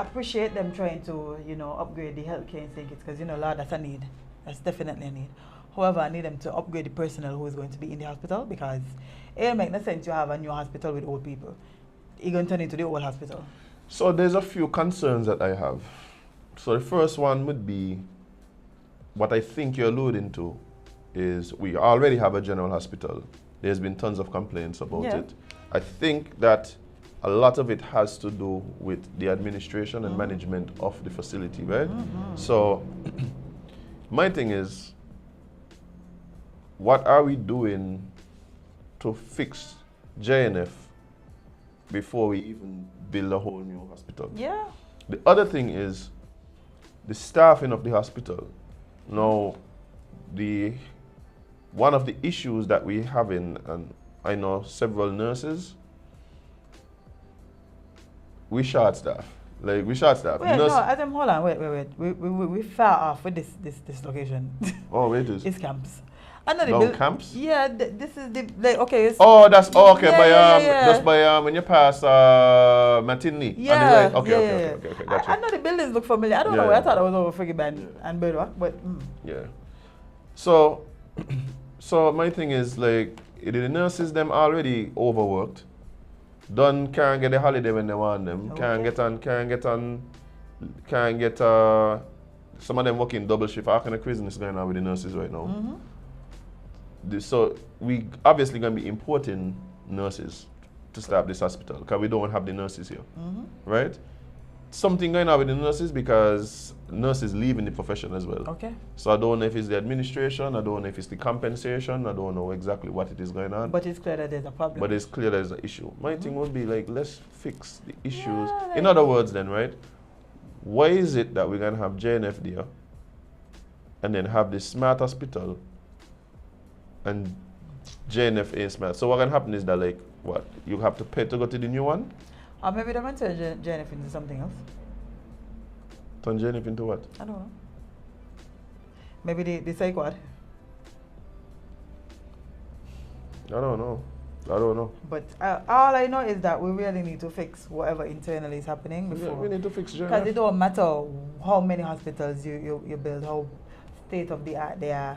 appreciate them trying to upgrade the healthcare in St. Kitts, because Lord, that's a need. That's definitely a need. However, I need them to upgrade the personnel who is going to be in the hospital, because it makes no sense to have a new hospital with old people. You're going to turn into the old hospital. So there's a few concerns that I have. So the first one would be, what I think you're alluding to is we already have a general hospital. There's been tons of complaints about it. I think that a lot of it has to do with the administration and management of the facility, right? So my thing is, what are we doing to fix JNF before we even build a whole new hospital. Yeah. The other thing is the staffing of the hospital. Now, one of the issues that we have and I know several nurses, we short staff. Like, we short staff. Wait, no, Azem, hold on, wait. We far off with this location. Oh, wait, it is. It's camps. I know the Long build- camps? Yeah, this is the, like, okay. It's, Oh, that's okay. Yeah, by yeah. just by when you pass McKinley. yeah, Okay, I gotcha. know the buildings look familiar. I don't know Yeah, where I yeah. thought it was over Friggin and Birdwalk, but Yeah. So, so my thing is like the nurses them already overworked. Done can't get a holiday when they want them. Can't get some of them working double shift. How kind of craziness going on with the nurses right now? So we obviously gonna be importing nurses to staff this hospital because we don't have the nurses here, right? Something going on with the nurses because nurses leaving the profession as well. okay. So I don't know if it's the administration, I don't know if it's the compensation, I don't know exactly what it is going on. But it's clear that there's a problem. But it's clear there's an issue. My thing would be like, let's fix the issues. Yeah, In like- other words then, right? Why is it that we're gonna have JNF there and then have this smart hospital and JNF ain't smart? So what can happen is that like, what? You have to pay to go to the new one? Or maybe they're going to turn JNF into something else. Turn JNF into what? I don't know. Maybe the psych ward. I don't know. But all I know is that we really need to fix whatever internally is happening Yeah, before. we need to fix Because it JNF. don't matter how many hospitals you build, how state of the art they are.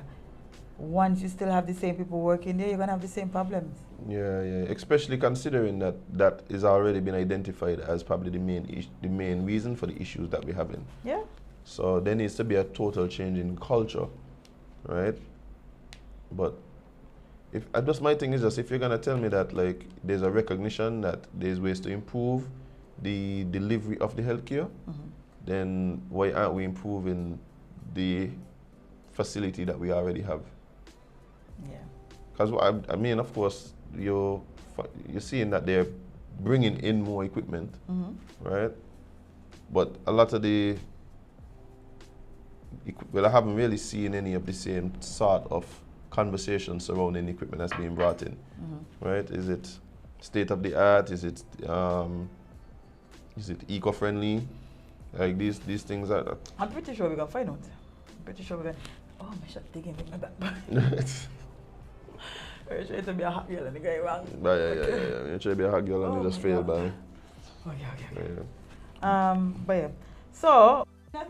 Once you still have the same people working there, you're going to have the same problems. Yeah. Especially considering that is already been identified as probably the main reason for the issues that we're having. Yeah. So there needs to be a total change in culture, right? But my thing is just if you're gonna tell me that like there's a recognition that there's ways to improve the delivery of the healthcare, then why aren't we improving the facility that we already have? Yeah. Because I mean, of course, you're seeing that they're bringing in more equipment, right? But a lot of I haven't really seen any of the same sort of conversations surrounding the equipment that's being brought in, right? Is it state of the art? Is it eco-friendly? Like these things are. I'm pretty sure we're going to find out. I'm pretty sure we're going to. Oh, my shot digging with my back. We're trying to be a hot girl and the guy wrong. Yeah. You're trying to be a hot girl and Oh you just my failed, God. man. Okay. Yeah. But yeah. So,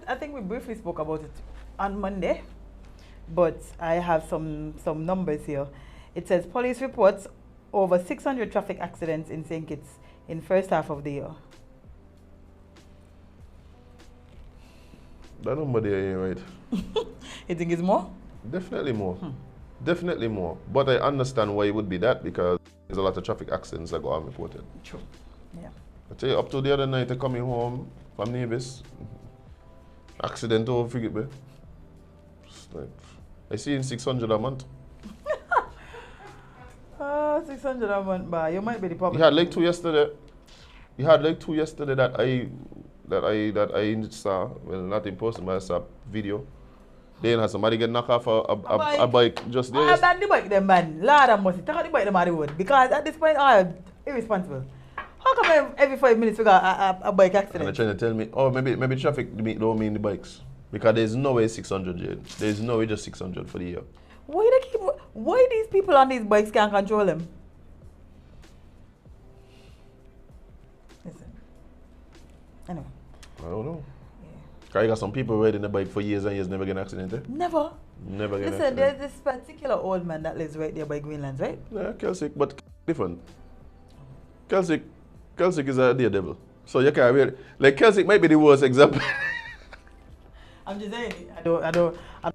I think we briefly spoke about it on Monday, but I have some numbers here. It says police reports over 600 traffic accidents in St. Kitts in first half of the year. That number there ain't right. You think it's more? Definitely more. Definitely more. But I understand why it would be that because there's a lot of traffic accidents that go unreported. True. Yeah. I tell you, up to the other night, coming home from Nevis, accident over frigate bay. Like, I see in 600 a month. 600 a month, but you might be the problem. You had like two yesterday. That I saw. Well, not in person, but I saw video. Then had somebody get knocked off a bike just there. I ban the bike them, man. Lord have mercy. Take out the bike them on the road. Because at this point, I'm irresponsible. How come every 5 minutes we got a bike And accident? they're trying to tell me, oh, maybe traffic don't mean the bikes. Because there's no way 600, Jade. There's no way just 600 for the year. Why these people on these bikes can't control them? Listen. Anyway. I don't know. Because you got some people riding the bike for years and years, never get an accident, eh? Never. Never get an Listen, accident. there's this particular old man that lives right there by Greenlands, right? Yeah, Kelsick, but different. Kelsick is a daredevil. So you can't really, like Kelsick might be the worst example. I'm just saying, I'm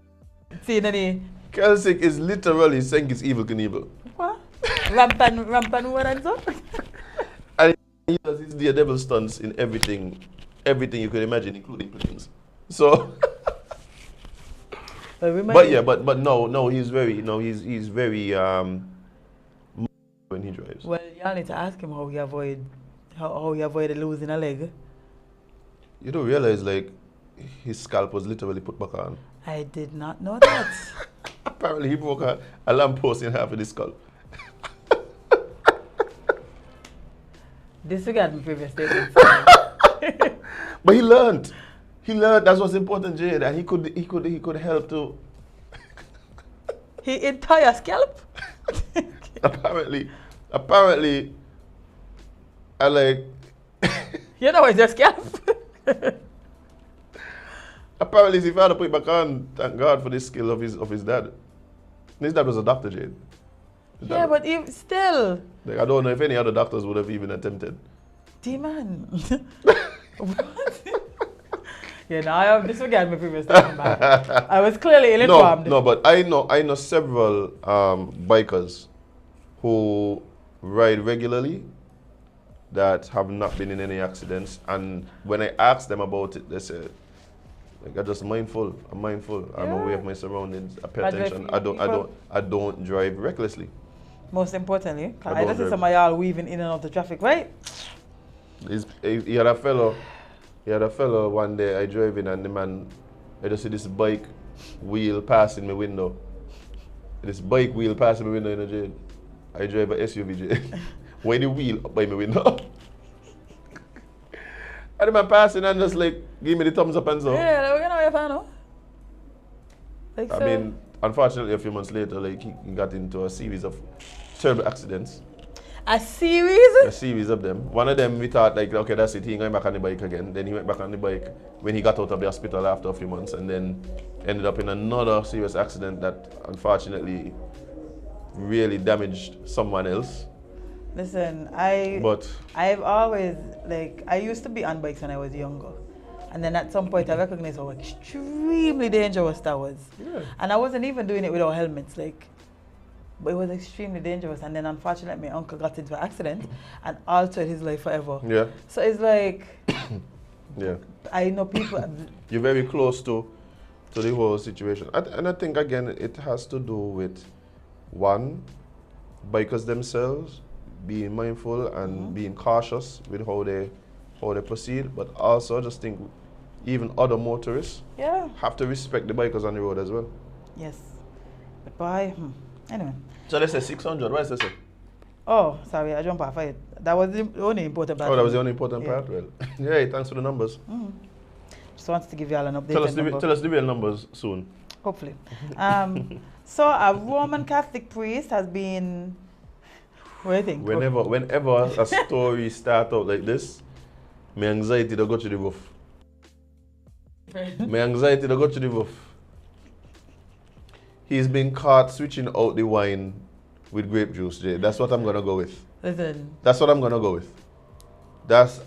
seeing any. Kelsick is literally saying it's evil Knievel. What? Rampan what and so? And he does his daredevil stunts in everything you could imagine, including planes. So, but no, he's very when he drives. Well, y'all need to ask him how he avoid How he avoided losing a leg. You don't realize, like, his scalp was literally put back on. I did not know that. Apparently, he broke a lamppost in half of his skull. Disregard my previous statement. But he learned. He learned. That's what's important, Jade. And he could help to. He entire scalp? Apparently, I like. You know it's your scalp? Apparently, his father put it back on. Thank God for the skill of his dad. His dad was a doctor, Jade. Yeah, but still. Like, I don't know if any other doctors would have even attempted. D-man. What? Yeah, no, I have disregarded my previous statement back. I was clearly ill-informed. No, but I know several bikers who ride regularly that have not been in any accidents. And when I ask them about it, they say, like, I'm just mindful. I'm mindful. I'm aware of my surroundings. I pay attention. I don't drive recklessly. Most importantly, I just see some of y'all weaving in and out of the traffic, right? He had a fellow one day, I drove in and the man, I just see this bike wheel passing my window. This bike wheel passing my window in a Jade. I drive a SUV, Jade. When the wheel up by my window. And the man passing and just like, give me the thumbs up and so. Yeah, we're gonna have fun, like, I mean, unfortunately a few months later, like, he got into a series of terrible accidents. A series? A series of them. One of them we thought, like, okay, that's it, he ain't going back on the bike again. Then he went back on the bike when he got out of the hospital after a few months, and then ended up in another serious accident that unfortunately really damaged someone else. Listen, I've always, like, I used to be on bikes when I was younger. And then at some point I recognized how extremely dangerous that was. Yeah. And I wasn't even doing it without helmets, like, but it was extremely dangerous. And then unfortunately my uncle got into an accident and altered his life forever. Yeah. So it's like, Yeah. I know people. You're very close to the whole situation. And I think, again, it has to do with, one, bikers themselves being mindful and being cautious with how they proceed, but also I just think even other motorists have to respect the bikers on the road as well. Yes. But boy, anyway. So let's say 600, what is that? Oh, sorry, I jumped off it. That was the only important part. Oh, that was the only important part? Well, yeah, thanks for the numbers. Just wanted to give you all an update. Tell us the real numbers soon. Hopefully. So a Roman Catholic priest has been, what do you think? Whenever a story starts out like this, my anxiety to go to the roof. My anxiety to go to the roof. He's been caught switching out the wine with grape juice, Jay. That's what I'm gonna go with. Listen. That's what I'm gonna go with.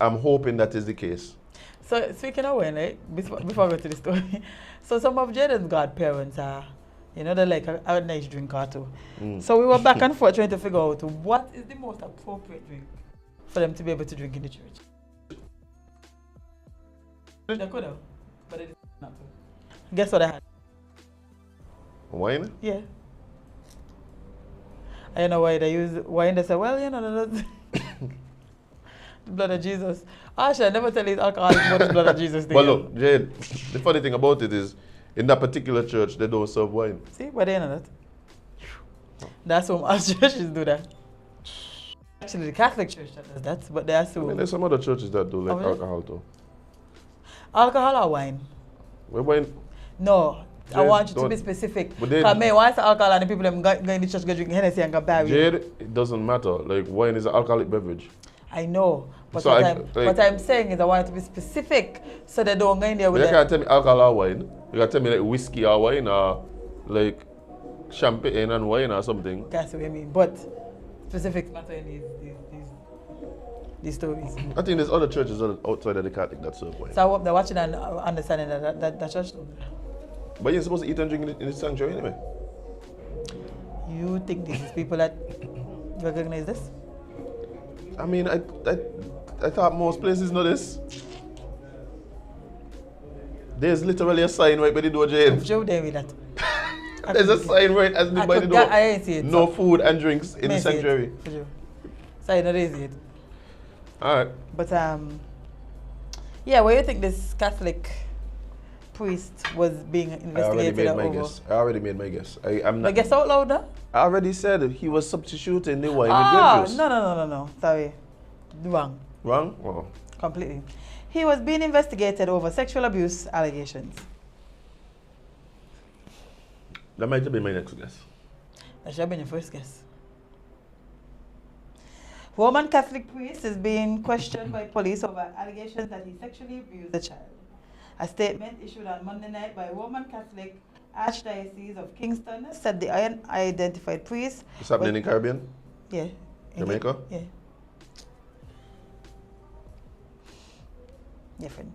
I'm hoping that is the case. So speaking of wine, right, before I go to the story, so some of Jaden's godparents are, you know, they like a nice drink or two. So we were back and forth trying to figure out what is the most appropriate drink for them to be able to drink in the church. They could have, but they did not. Guess what I had? Wine? Yeah. I don't know why they use wine. They say, well, you know, that's the blood of Jesus. Actually, I never tell you alcoholic about the blood of Jesus. But look, Jade, the funny thing about it is, in that particular church, they don't serve wine. See, why they know that? That's why most churches do that. Actually, the Catholic Church does that, but they assume. I mean, there's some other churches that do like alcohol too. Alcohol or wine? Well, wine. No, Jade, I want you to be specific. Because me, once alcohol and the people them go in the church go drink Hennessy and go barry. Jade, it doesn't matter. Like, wine is an alcoholic beverage. I know, but so what I'm saying is I want it to be specific so they don't go in there with you can't tell me alcohol or wine. You can tell me like whiskey or wine or like champagne and wine or something. That's what I mean, but specifics matter in these stories. I think there's other churches outside of the Catholic that serve wine. So I hope they're watching and understanding that church don't do that. But you're supposed to eat and drink in the sanctuary anyway. You think this is people that recognize this? I mean, I thought most places know this. There's literally a sign right by the door, Jade. Show them with that. There's a sign right by the door. I ain't see it. No food and drinks in the sanctuary. So I know they see it. All right. But yeah, what do you think this Catholic priest was being investigated over? I already made my guess. I'm not. But guess out loud, though? I already said it. He was substituting the wine with Ah, grape juice. no. Sorry. Wrong. Wrong? Oh. Completely. He was being investigated over sexual abuse allegations. That might have been my next guess. That should have been your first guess. Roman Catholic priest is being questioned by police over allegations that he sexually abused a child. A statement issued on Monday night by Roman Catholic Archdiocese of Kingston said the unidentified priest... It's happening in Caribbean? Yeah. Jamaica? Yeah. Different.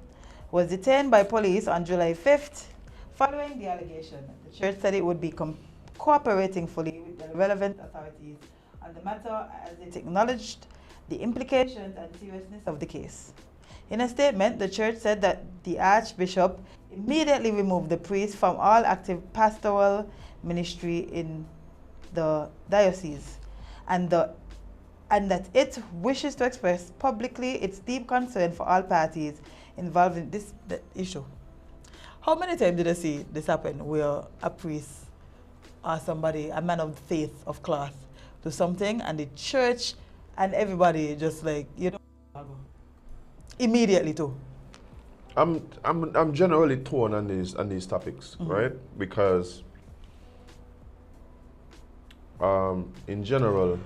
Was detained by police on July 5th following the allegation. The church said it would be cooperating fully with the relevant authorities on the matter as it acknowledged the implications and seriousness of the case. In a statement, the church said that the Archbishop immediately removed the priest from all active pastoral ministry in the diocese and that it wishes to express publicly its deep concern for all parties involved in this issue. How many times did I see this happen where a priest or somebody, a man of faith, of class, do something and the church and everybody just like, you know, immediately too? I'm generally torn on these topics, right? Because in general,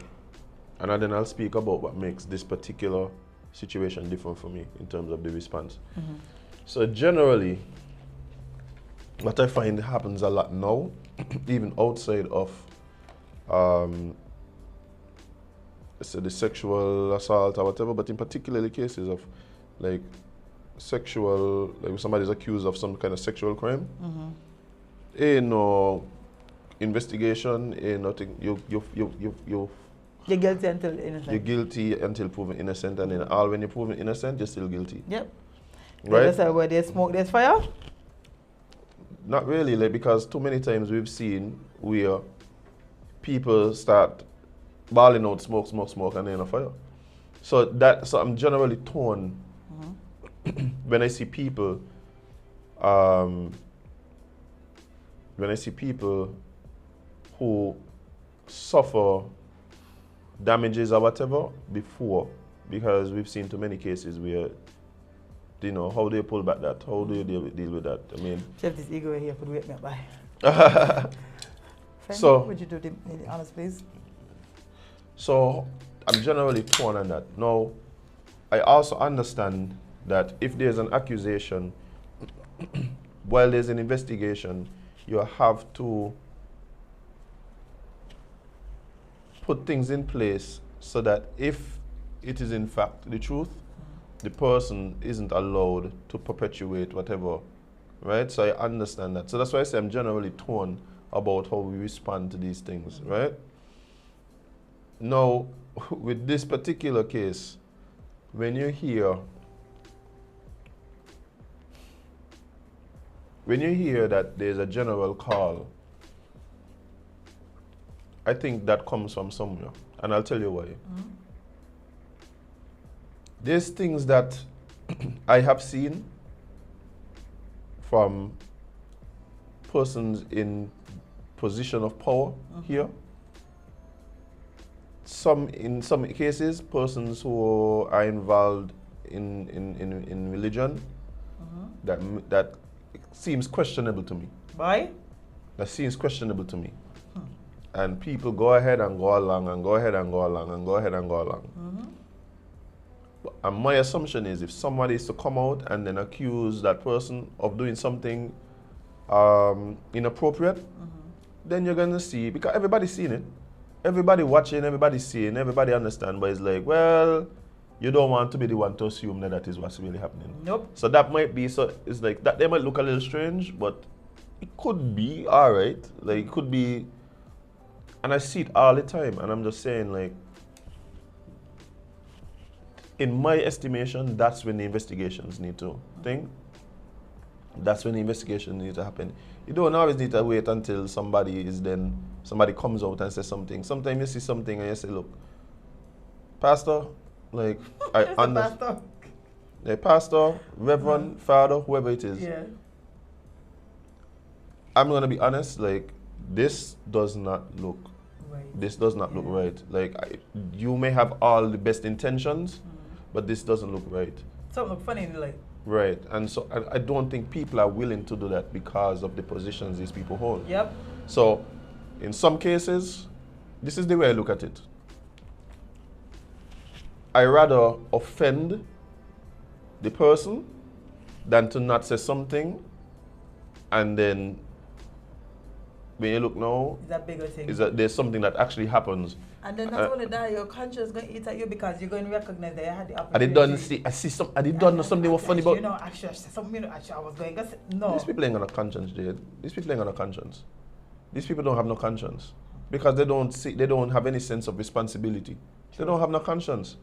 and then I'll speak about what makes this particular situation different for me in terms of the response. So generally, what I find happens a lot now, even outside of say the sexual assault or whatever, but in particularly cases of like sexual, like if somebody's accused of some kind of sexual crime, ain't no investigation, ain't nothing. You're guilty until innocent. You're guilty until proven innocent, and then all when you're proven innocent, you're still guilty. Yep. Right? That's where there's smoke, there's fire? Not really, like, because too many times we've seen where people start balling out smoke, and then a fire. So I'm generally torn when I see people who suffer damages or whatever before, because we've seen too many cases where, you know, how do you pull back that? How do you deal with that? I mean, Chef, this ego right here could wake me up by. So, would you do the honors, please? So I'm generally torn on that. Now, I also understand that if there's an accusation, while there's an investigation, you have to put things in place so that if it is in fact the truth, the person isn't allowed to perpetuate whatever, right? So I understand that. So that's why I say I'm generally torn about how we respond to these things, right? Now, with this particular case, when you hear that there's a general call, I think that comes from somewhere, and I'll tell you why. There's things that I have seen from persons in position of power here. In some cases, persons who are involved in religion, that seems questionable to me. Why? That seems questionable to me. And people go ahead and go along and go ahead and go along and go ahead and go along. And my assumption is if somebody is to come out and then accuse that person of doing something inappropriate, then you're going to see, because everybody's seen it. Everybody watching, everybody seeing, everybody understand, but it's like, well, you don't want to be the one to assume that is what's really happening. Nope. So that might be, so it's like, that they might look a little strange, but it could be all right. Like, it could be, and I see it all the time, and I'm just saying, like, in my estimation, that's when the investigations need to think. That's when the investigation needs to happen. You don't always need to wait until somebody comes out and says something. Sometimes you see something and you say, look, Pastor, Like, I It's a understand. pastor. A pastor, reverend, father, whoever it is. Yeah. I'm gonna be honest. Like, this does not look. Right. This does not look Yeah. right. Like, you may have all the best intentions, but this doesn't look right. Something look funny in the light. Right. And so I don't think people are willing to do that because of the positions these people hold. Yep. So, in some cases, this is the way I look at it. I rather offend the person than to not say something, and then when you look now, It's a bigger thing. is that there's something that actually happens. And then not only that, your conscience going to eat at you because you're going to recognize that you had the I opportunity. did done something was funny about. You know, actually, I said something, actually, I was going to say, no. These people ain't got no conscience, Jade. These people ain't got no conscience. These people don't have no conscience because they don't have any sense of responsibility. They don't have no conscience.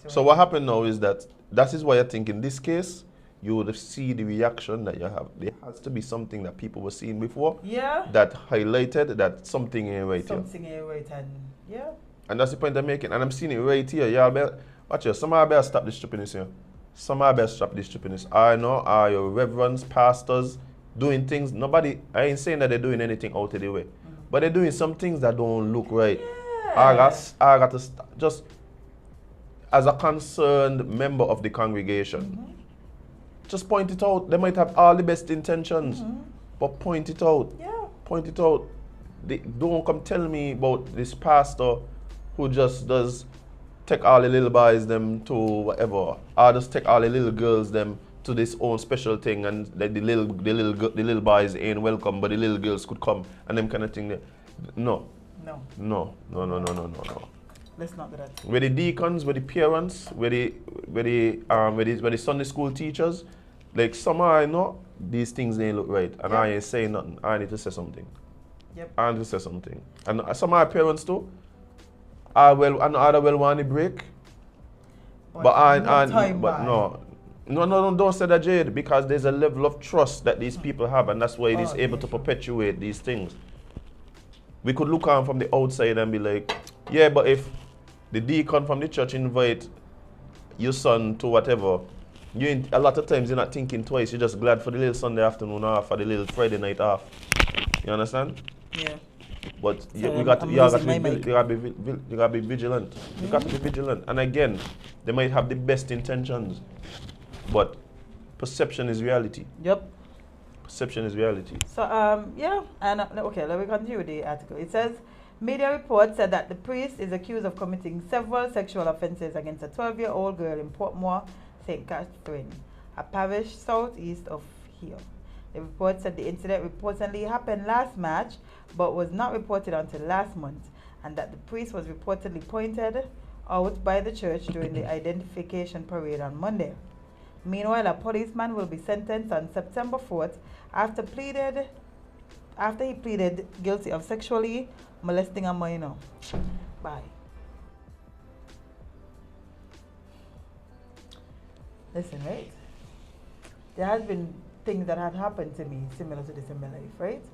So what happened now is that is why I think in this case you would see the reaction that you have. There has to be something that people were seeing before Yeah. that highlighted that something ain't right here. Something ain't right, and yeah. And that's the point I'm making. And I'm seeing it right here. Y'all better watch here. Somebody better stop this stupidness here. Somebody better stop this stupidness. I know are your reverends, pastors doing things. Nobody, I ain't saying that they're doing anything out of the way. But they're doing some things that don't look right. Yeah. I got to just as a concerned member of the congregation, just point it out. They might have all the best intentions, but point it out. Yeah. Point it out. Don't come tell me about this pastor who just does take all the little boys them to whatever, or just take all the little girls them to this own special thing, and the little boys ain't welcome, but the little girls could come and them kind of thing. No. No. No. Let's not do that. Where the deacons, where the parents, where the Sunday school teachers, like somehow I know these things ain't look right, and Yeah. I ain't saying nothing. I need to say something. Yep. I need to say something. And some of my parents too, I want to break, but don't say that, Jade, because there's a level of trust that these people have, and that's why it is able to perpetuate these things. We could look on from the outside and be like, yeah, but if the deacon from the church invite your son to whatever, a lot of times you're not thinking twice. You're just glad for the little Sunday afternoon off or the little Friday night off. You understand? Yeah. But So you I'm got to be vigilant. You got to be vigilant. And again, they might have the best intentions, but perception is reality. Yep. Perception is reality. So, yeah, and okay, let me continue with the article. It says, media reports said that the priest is accused of committing several sexual offences against a 12-year-old girl in Portmore, St. Catherine, a parish southeast of here. The report said the incident reportedly happened last March, but was not reported until last month, and that the priest was reportedly pointed out by the church during the identification parade on Monday. Meanwhile, a policeman will be sentenced on September 4th after he pleaded guilty of sexually molesting a minor. Bye. Listen, right? There has been things that have happened to me similar to this in my life, right?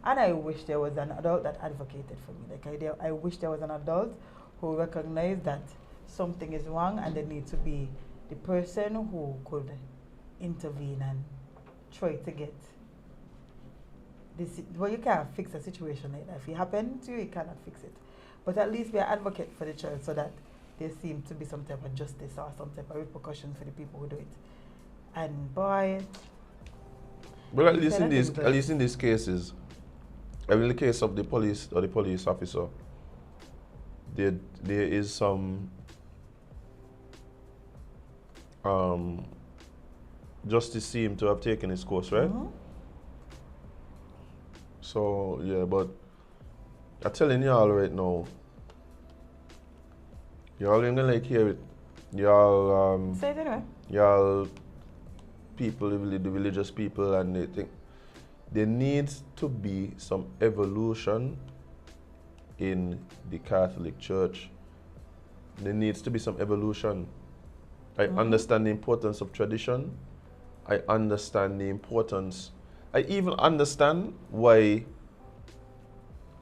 And I wish there was an adult that advocated for me. Like I wish there was an adult who recognized that something is wrong and there needs to be the person who could intervene and try to get this. Well, you can't fix a situation like that. If it happened to you, you cannot fix it. But at least we are advocate for the child so that there seems to be some type of justice or some type of repercussion for the people who do it. And boy, but at least in these cases, I mean, in the case of the police or the police officer, there is some justice seem to have taken its course, right? Mm-hmm. So yeah, but I'm telling y'all right now, y'all ain't gonna like hear it. Y'all say it anyway. y'all people, the religious people, and they think there needs to be some evolution in the Catholic Church. There needs to be some evolution. I understand the importance of tradition. I understand the importance. I even understand why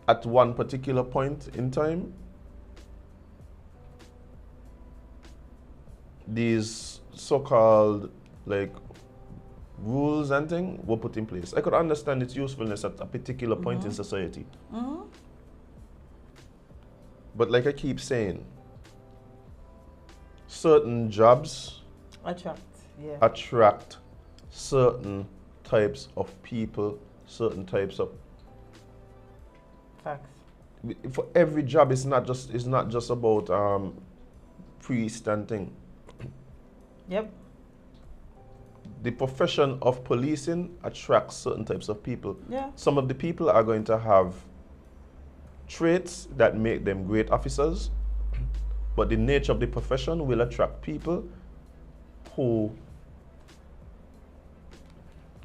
at one particular point in time, these so-called like rules and things were put in place. I could understand its usefulness at a particular point in society. But like I keep saying, certain jobs attract certain types of people, certain types of Facts. for every job. It's not just about priest and thing. Yep. The profession of policing attracts certain types of people. Yeah. Some of the people are going to have traits that make them great officers, but the nature of the profession will attract people who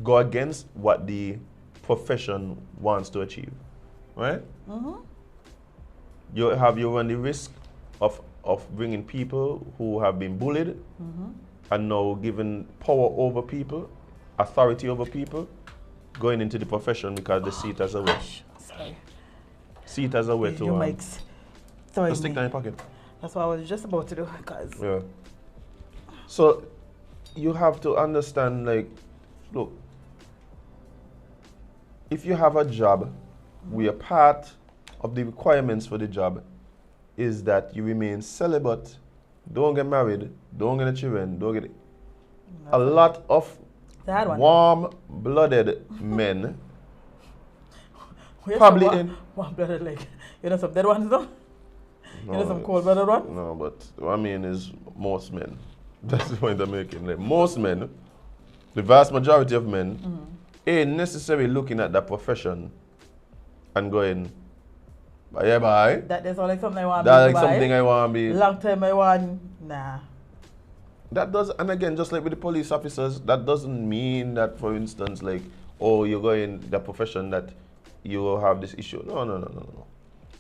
go against what the profession wants to achieve, right? You run the risk of bringing people who have been bullied and now given power over people, authority over people, going into the profession because they see it as a way. Sorry. See it as a way to Your mic's throwing just stick me. that in your pocket. That's what I was just about to do, cause Yeah. So you have to understand, like, look, if you have a job where part of the requirements for the job is that you remain celibate, don't get married, don't get children, don't get a lot of that one. warm-blooded men Where's probably some in warm-blooded, like, you know some dead ones though? You know some it's- cold-blooded ones? No, but what I mean is most men. That's the point I'm making. Like most men, the vast majority of men, ain't necessarily looking at that profession and going, yeah, bye. That is all like something I want That's to like buy. something I want to be. Long time I want, nah. That does, and again, just like with the police officers, that doesn't mean that, for instance, like, oh, you're going the profession that you will have this issue. No.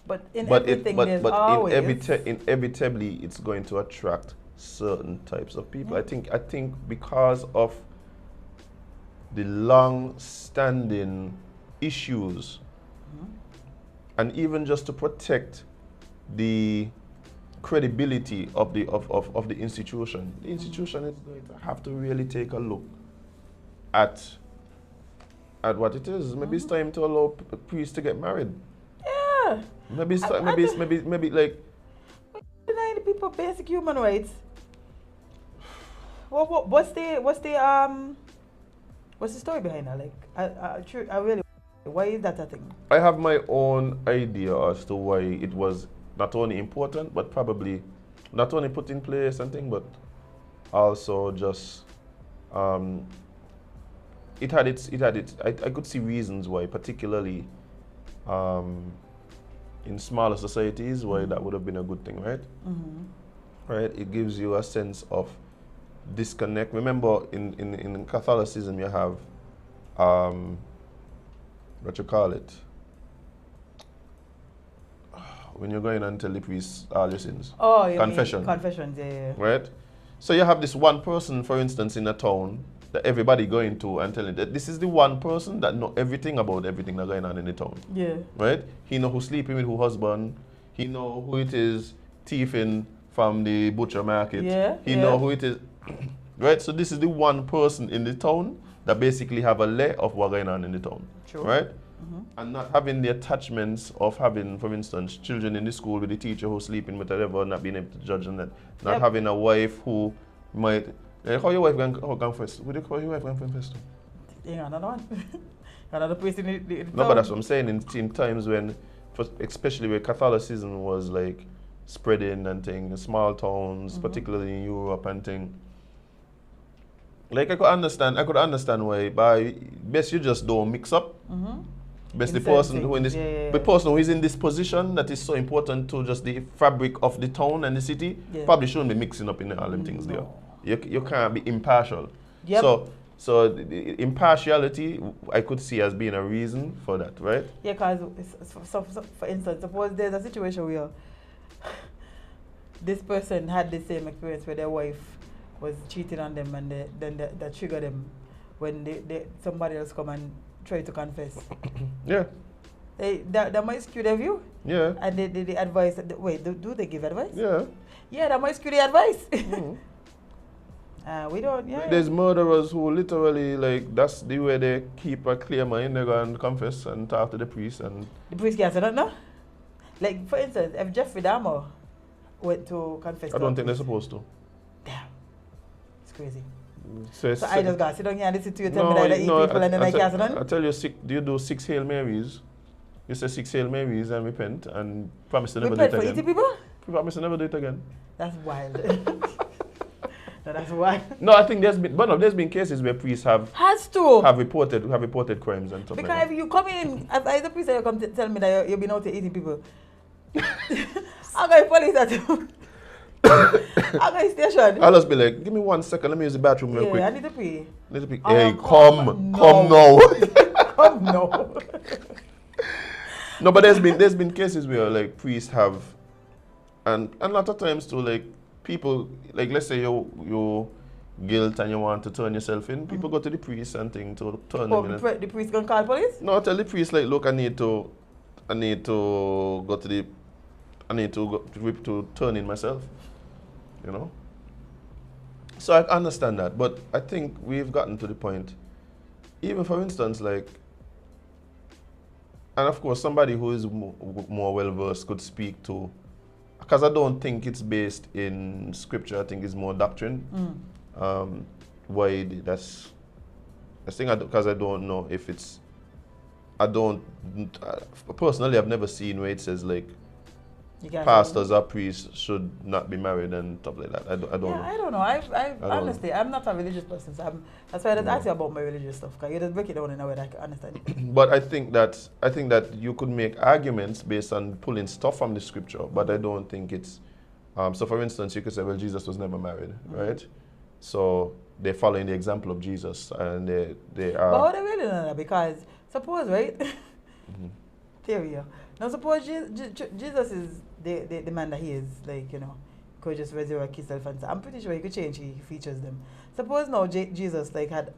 But in everything there's always... Inevitably, it's going to attract certain types of people. I think because of the long-standing issues, and even just to protect the credibility of the institution, the institution is going to have to really take a look at what it is. Maybe it's time to allow priests to get married. Yeah. Maybe it's maybe like Denying the people basic human rights. What's the story behind that? Like, I really, why is that a thing? I have my own idea as to why it was not only important, but probably not only put in place and thing, but also just it had its. I could see reasons why, particularly in smaller societies, why that would have been a good thing, right? Right. It gives you a sense of disconnect. Remember, in Catholicism, you have what you call it, when you're going and tell the priest all your sins. Oh, you confession. mean confessions, yeah. Right? So you have this one person, for instance, in a town that everybody going to and telling that this is the one person that know everything about everything that's going on in the town. Yeah. Right? He know who's sleeping with who husband. He know who it is thieving from the butcher market. Yeah, He yeah. know who it is. Right? So this is the one person in the town that basically have a lay of what's going on in the town. True. Right? And not having the attachments of having, for instance, children in the school with the teacher who's sleeping with whatever, not being able to judge on that. Not Yep. having a wife who might. How your wife going first? Would you call your wife going first? Yeah, another one. Another person in the No, but that's what I'm saying. In times when, especially where Catholicism was like spreading and things, small towns, particularly in Europe and things. Like I could understand why, but best you just don't mix up. Best the In certain person who in this, things, yeah. the person who is in this position that is so important to just the fabric of the town and the city, Yeah. probably shouldn't be mixing up in all them things there. You can't be impartial. Yep. So the impartiality I could see as being a reason for that, right? Yeah, because for instance, suppose there's a situation where this person had the same experience where their wife was cheating on them, and then that triggered them when somebody else come and try to confess. Yeah. That might skew their view. Yeah. And the advice, wait, do they give advice? Yeah. Yeah, that might skew the advice. We don't, yeah. There's murderers who literally, like, that's the way they keep a clear mind. They go and confess and talk to the priest. And The priest can't say nothing, no? Like, for instance, if Jeffrey Dahmer went to confess I to don't a think they're priest, supposed to. damn, it's crazy. So, So I just got to sit down here and listen to you tell me that I eat people and then I can't say I nothing? tell you, do you do 6 Hail Marys? You say 6 Hail Marys and repent and promise to never do it Repent for again. eating people? Promise to never do it again. That's wild. No, that's wild. No, I think there's been cases where priests have reported crimes and stuff Because like that. if you come in, as a priest and you come to tell me that you've been out there eating people, I'm going to police at you. I'm going to station. I'll just be like, give me 1 second, let me use the bathroom real Yeah, quick. I need to pee. Hey, come come now. now. Come no. No, but there's been cases where like priests have, and a lot of times too, like people, like let's say you guilt and you want to turn yourself in, people go to the priest and thing to turn them in. The priest gonna call police? No, tell the priest like, look, I need to go to turn in myself, you know. So I understand that, but I think we've gotten to the point, even for instance, like, and of course somebody who is more well-versed could speak to, because I don't think it's based in scripture, I think it's more doctrine. Why that's, I think because I don't know if it's, personally I've never seen where it says like, pastors or priests should not be married and stuff like that. I don't know. I don't know. I honestly, I'm not a religious person, so that's why I just ask you about my religious stuff, because you just break it down in a way that I can understand it. But I think that you could make arguments based on pulling stuff from the scripture, but I don't think it's. So, for instance, you could say, well, Jesus was never married, right? So they're following the example of Jesus, and they are. But how do they really know that? Because suppose, right? Theory. Yeah. Now suppose Jesus is the man that he is, like, you know, could just resurrect himself, and I'm pretty sure he could change his features them. Suppose now Jesus like had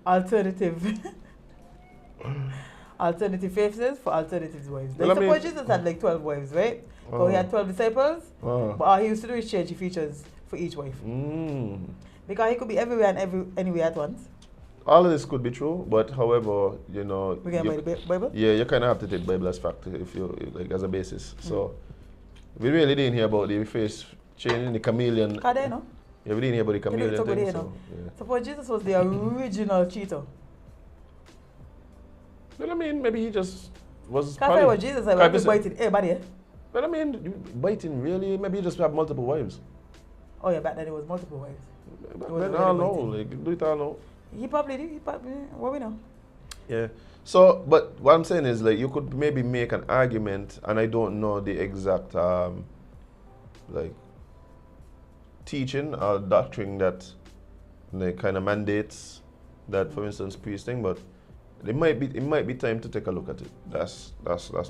alternative faces for alternative wives. Like, suppose Jesus had like 12 wives, right? So he had 12 disciples, but all he used to do is change the features for each wife. Because he could be everywhere and anywhere at once. All of this could be true, but however, you know, We can buy the Bible? Yeah, you kind of have to take Bible as fact if you like as a basis. So we really didn't hear about the face changing, the chameleon. How do you know? Yeah, we didn't hear about the chameleon So thing. good, you So, know. yeah. Suppose Jesus was the original cheater. Well, I mean, maybe he just was. Can't say what Jesus said, Can't was be biting everybody. Eh? Well, I mean, biting really? Maybe he just have multiple wives. Oh yeah, back then it was multiple wives. Then I don't know. Like, do it all know. He probably did. What we know? Yeah. So, but what I'm saying is, like, you could maybe make an argument, and I don't know the exact, like, teaching or doctrine that, like, kind of mandates that, for instance, priesting, but it might be time to take a look at it. That's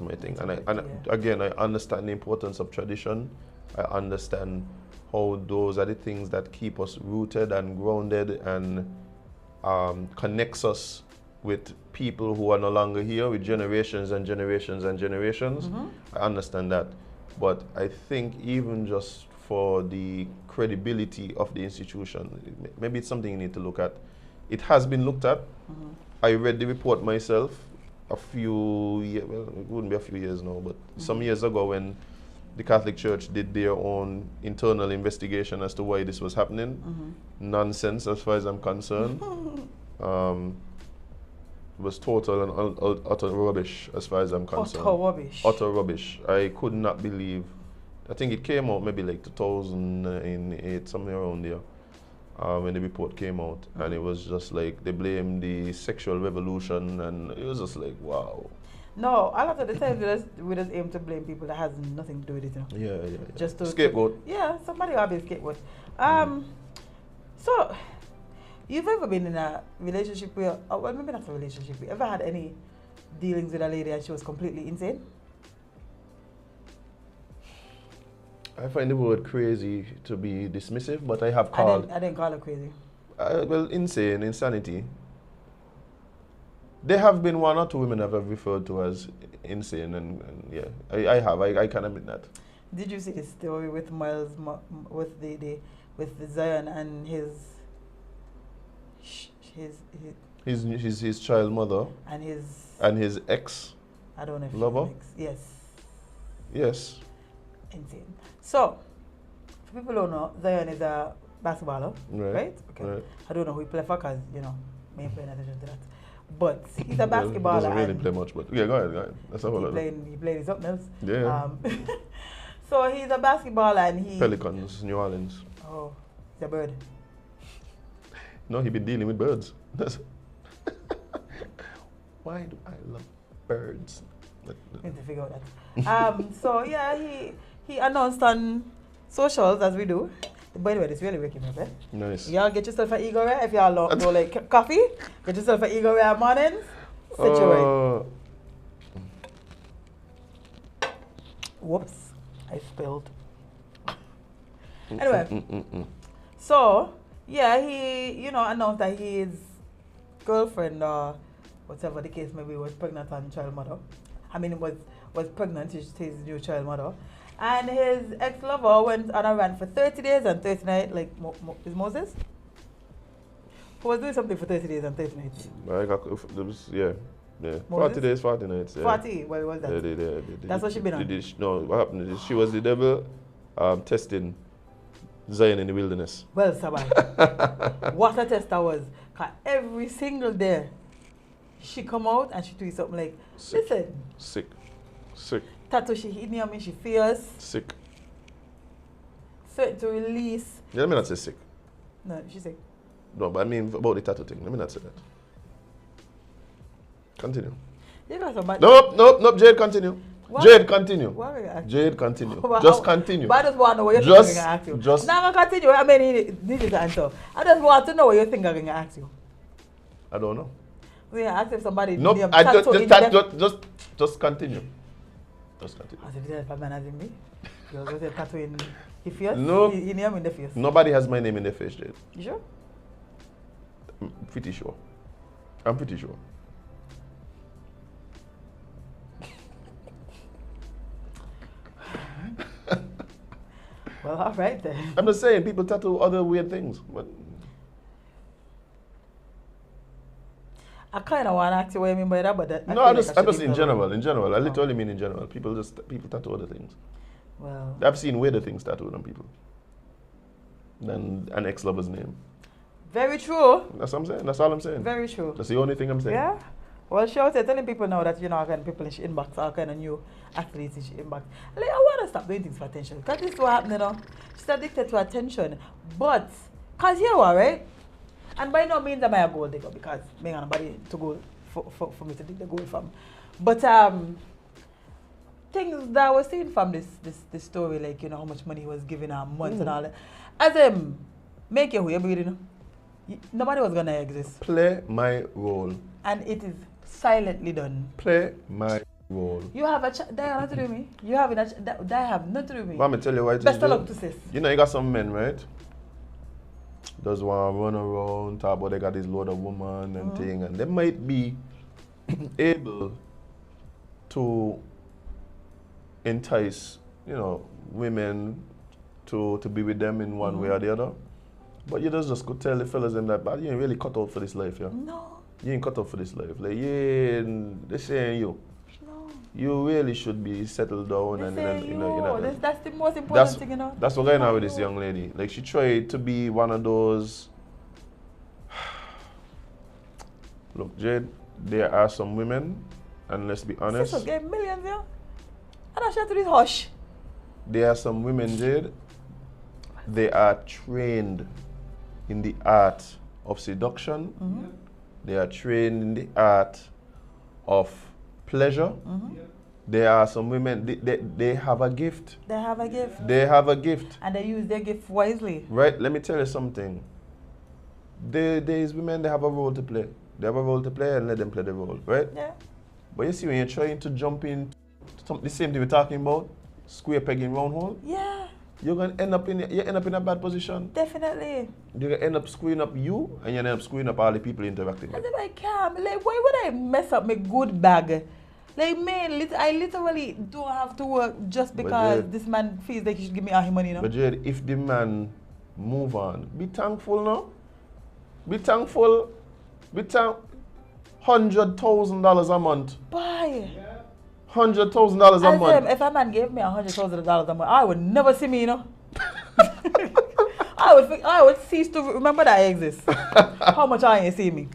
my thing. And again, I understand the importance of tradition. I understand how those are the things that keep us rooted and grounded and connects us with people who are no longer here, with generations and generations and generations. I understand that. But I think even just for the credibility of the institution, maybe it's something you need to look at. It has been looked at. I read the report myself a few years, well, it wouldn't be a few years now, but some years ago when the Catholic Church did their own internal investigation as to why this was happening. Nonsense as far as I'm concerned. It was total and utter rubbish as far as I'm concerned. Utter rubbish. Utter rubbish. I could not believe. I think it came out maybe like 2008, somewhere around there, when the report came out. And it was just like, they blamed the sexual revolution, and it was just like, wow. No, a lot of the times we just aim to blame people that has nothing to do with it, you know. Yeah. Just to scapegoat. Yeah, somebody will be a scapegoat. So, you've ever been in a relationship where, well, maybe not a relationship, you ever had any dealings with a lady and she was completely insane? I find the word crazy to be dismissive, but I have called. I didn't call her crazy. Well, insanity. There have been one or two women I've referred to as insane, and yeah, I have. I can admit that. Did you see the story with Miles, with the with Zion and his child mother and his his ex. I don't know if lover? Yes. Yes. Insane. So, for people who don't know, Zion is a basketballer, right? Okay. Right. I don't know who he play for because, me ain't paying attention to that. But he's a Well, basketballer. doesn't really and play much, but yeah, go ahead. That's a whole lot. he played something else. Yeah. So he's a basketballer and he... Pelicans, New Orleans. Oh, he's a bird. No, he been dealing with birds. Why do I love birds? Need to figure out that. So yeah, he announced on socials as we do. By the way, this really waking me up, eh? Nice. Y'all get yourself an ego rare if y'all don't like coffee. Get yourself an ego rare morning. Sit your right. Whoops, I spilled. Anyway, so yeah, he announced that his girlfriend or whatever the case may be was pregnant and child mother. I mean, was pregnant. She's his new child mother. And his ex-lover went on a rant for 30 days and 30 nights, like is Moses? Who was doing something for 30 days and 30 nights? Yeah. Moses? 40 days, 40 nights. Yeah. 40? What was that? Yeah. That's what she been on? No, what happened is she was the devil testing Zion in the wilderness. Well, Sabai, what a test that was. Because every single day, she come out and she do something like, listen. Sick. Tattoo she hit me, I mean she fierce. Sick. Certain to release. Yeah, let me not say sick. No, she sick. No, but I mean about the tattoo thing. Let me not say that. Continue. You got some bad. Nope. Jade, continue. What? Jade, continue. What are you asking? Jade, continue. But Just continue. But I just want to know what you think I'm going to ask you. Just. Now I'm going to continue. I mean, this is the answer. I just want to know what you think I'm going to ask you. I don't know. Yeah, ask if somebody. Nope. named I tattoo in the- just continue. Just continue. As if there's a man as in me. You're going to say tattoo in his face? No. He name in the face. Nobody has my name in their face, Jade. You sure? I'm pretty sure. I'm pretty sure. Well, all right then. I'm just saying, people tattoo other weird things, but I kind of want to ask you what you mean by that, but that, no, I'm just in general. In general, I literally mean in general. People tattoo other things. Well, I've seen weirder things tattooed on people than an ex-lover's name. very true. That's what I'm saying. That's all I'm saying. Very true. That's the only thing I'm saying. Yeah. Well, she was telling people now that all kind of people in she inbox, all kind of new athletes in she inbox. Like, I want to stop doing things for attention. Because this is what happened, She's addicted to attention. But, because you are, right? And by no means am I a gold digger because me and nobody to go for me to dig the gold from. But things that I was seeing from this story, like, how much money he was giving her a month and all that. Azem, make your way, breathing. Nobody was going to exist. Play my role. And it is silently done. Play my role. You have that have nothing to do with me. You have that have nothing to do with me. But I'm going to tell you why it is. Best of luck to sis. You got some men, right? Does want to run around, talk about they got this load of woman and thing, and they might be able to entice, women to be with them in one way or the other. But you just could tell the fellas them that, but you ain't really cut out for this life, yeah? No. You ain't cut out for this life. Like, yeah, they saying you. No. You really should be settled down They and say then, that's the most important thing, That's what's going on with this young lady. Like, she tried to be one of those. Look, Jade, there are some women, and let's be honest. Sis was getting millions, yeah? I don't share to this hush. There are some women, Jade, they are trained in the art of seduction. They are trained in the art of pleasure. There are some women, they have a gift. They have a gift. They have a gift. And they use their gift wisely. Right, let me tell you something. There is women, they have a role to play. They have a role to play and let them play the role, right? Yeah. But you see, when you're trying to jump in, the same thing we're talking about, square peg in round hole, Yeah. you're going to end up in a bad position. Definitely. You're going to end up screwing up you, and you're going to end up screwing up all the people interacting As with. if I can. Like, why would I mess up my good bag? Like, man, I literally don't have to work just because Jade, this man feels like he should give me all his money, But Jade, if the man Move on. Be thankful now. Be thankful. Be $100,000 a month. Boy. $100,000 a month. If a man gave me $100,000 a month, I would never see me, you know. I would cease to remember that I exist. How much I ain't see me.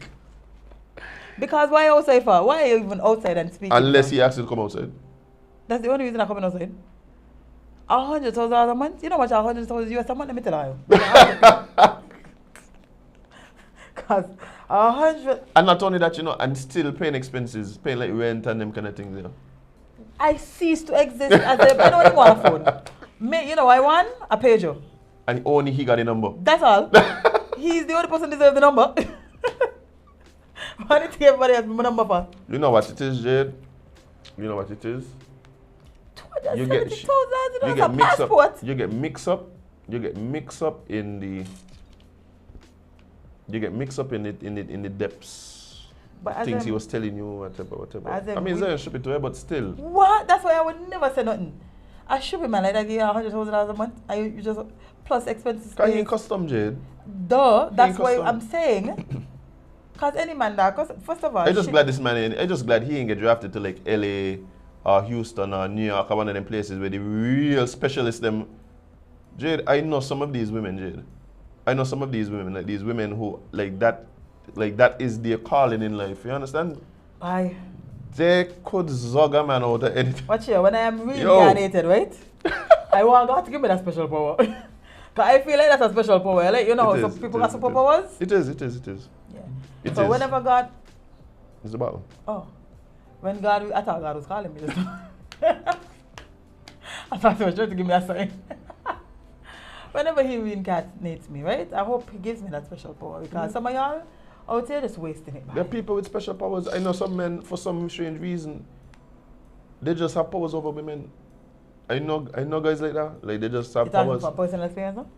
Because why outside for? Why are you even outside and speaking? Unless he asks you to come outside. That's the only reason I'm coming outside. $100,000 a month? You know how much $100,000 US a month? Let me tell you. Because 100. And not only that, you know, and still paying expenses, paying like rent and them kind of things, you know. I cease to exist as I don't even want a phone. Me, you know what I want? A pager. And only he got the number. That's all. He's the only person deserve the number. Why did everybody has my number for? You know what it is, Jade? You know what it is? You get mixed up. You get mixed up. You get mixed up in the. You get mixed up in the depths. But things he was telling you, whatever. I mean, Zion should be to her, but still. What? That's why I would never say nothing. I should be man like that. Give you $100,000 a month. You just plus expenses. Can you custom, Jade? Duh. That's why I'm saying. Cause any man that, cause first of all, I'm just glad this man. I'm just glad he didn't get drafted to like LA or Houston or New York or one of them places where the real specialists them. Jade, I know some of these women, Jade. I know some of these women, like these women who like that is their calling in life. You understand? Aye. They could zog a man out of anything. Watch here, when I am reincarnated, right? I want God to give me that special power. Cause I feel like that's a special power. Like you know, some people got superpowers. It is. Yeah. So whenever God. It's the battle. Oh. When God, I thought God was calling me. I thought he was trying to give me a sign. Whenever he reincarnates me, right? I hope he gives me that special power because some of y'all out there just wasting it. There are people with special powers. I know some men, for some strange reason, they just have powers over women. I know guys like that. Like they just have powers. From personal experience, no?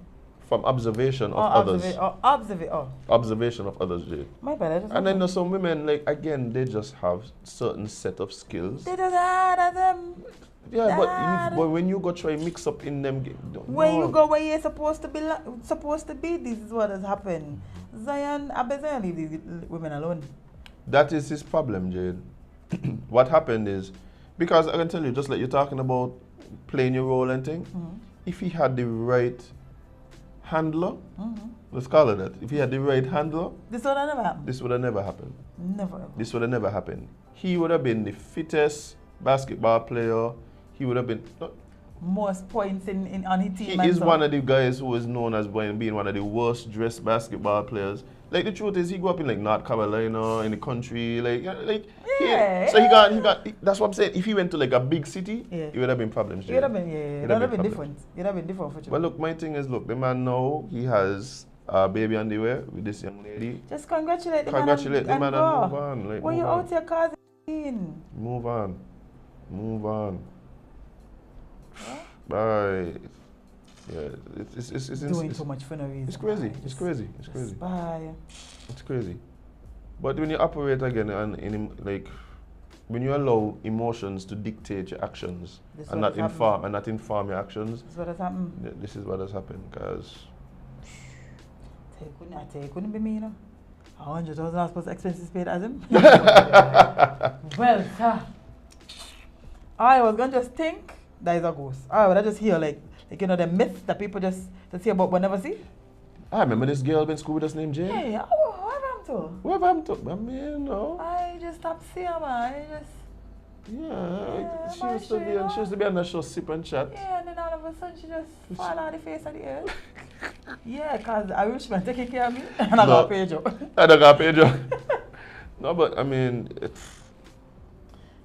From observation of others. Observation of others, Jade. My bad. And I know some women, like again, they just have certain set of skills. They don't have them. Yeah, but when you go try mix up in them, you go where you're supposed to be, this is what has happened. Zion, I bet Zion leave these women alone. That is his problem, Jade. What happened is, because I can tell you, just like you're talking about playing your role and thing, if he had the right handler, let's call it that. If he had the right handler, this would have never happened. This would have never happened. Never. This would have never happened. He would have been the fittest basketball player. He would have been most points on his team. He is one of the guys who is known as being one of the worst dressed basketball players. Like the truth is, he grew up in like North Carolina, in the country, so he got. That's what I'm saying. If he went to like a big city, it would have been problems. It would have been, it would have been different. It would have been different for you. But look, my thing is, look, the man now he has a baby on the way with this young lady. Just congratulate the man. Congratulate the man and move on. Like, when you out here causing. Move on. Bye. Yeah, it's doing too much for no reason. It's crazy. Bye. It's crazy. But when you operate again and when you allow emotions to dictate your actions and not inform your actions, this is what has happened. This is what has happened, guys. It couldn't be me, you know. $100,000 plus expenses paid, Azem. Well, sir. I was gonna just think that is a ghost. I would just hear like you know the myths that people just hear about but never see. I remember this girl in school with us named Jade. Hey, whoever I'm to. I mean, you know. I just stopped seeing her, man. She used to be on the show SipNchat. Yeah, and then all of a sudden she just fall on the face of the earth. Yeah, because I wish man taking care of me and I got paid you. I don't got paid you. No, but I mean,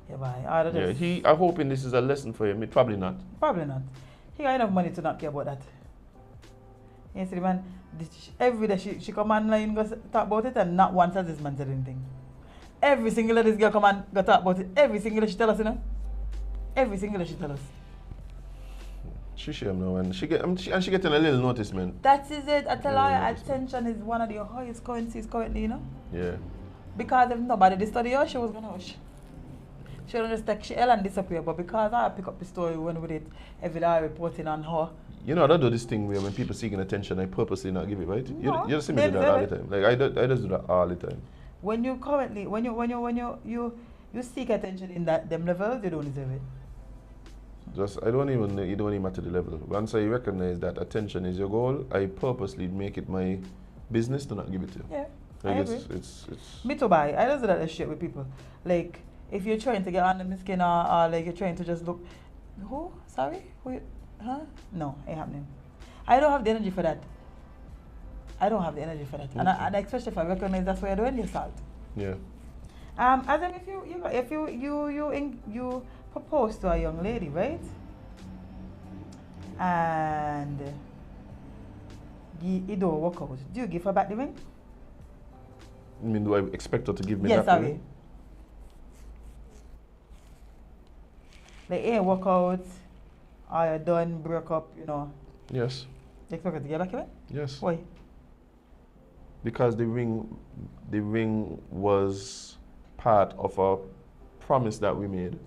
yeah, bye. I'm hoping this is a lesson for him. Probably not. Probably not. He got enough money to not care about that. You see, man, every day she come online and go talk about it and not once has this man said anything. Every single day this girl come and go talk about it. Every single day she tell us, you know. Every single day she tell us. She shame now, and she getting a little notice, man. That is it. I tell her attention is one of the highest currencies currently, you know. Yeah. Because if nobody did study her, she was gonna hush. She don't just take she and disappear, but because I pick up the story when we did every day reporting on her, You know, I don't do this thing where when people seeking attention, I purposely not give it, right? No, You just see me they do that all the deserve time. Like I just do that all the time. When you seek attention in them levels, you don't deserve it. Just you don't even matter the level. Once I recognize that attention is your goal, I purposely make it my business to not give it to you. Yeah, Like I agree. it's Me too, bye. I just do that shit with people. Like, if you're trying to get under my skin or like you're trying to just look, who? Sorry? Huh? No, ain't happening. I don't have the energy for that. I don't have the energy for that. Okay. And especially if I recognize that's what you're doing, you salt. yeah. Azem, if you propose to a young lady, right? And it don't work out, do you give her back the ring? I mean, do I expect her to give me Yes, that? sorry. ring? Like, ain't work out, or you're done, broke up, you know. Yes. You expect her to get back the ring? Yes. Why? Because the ring was part of a promise that we made.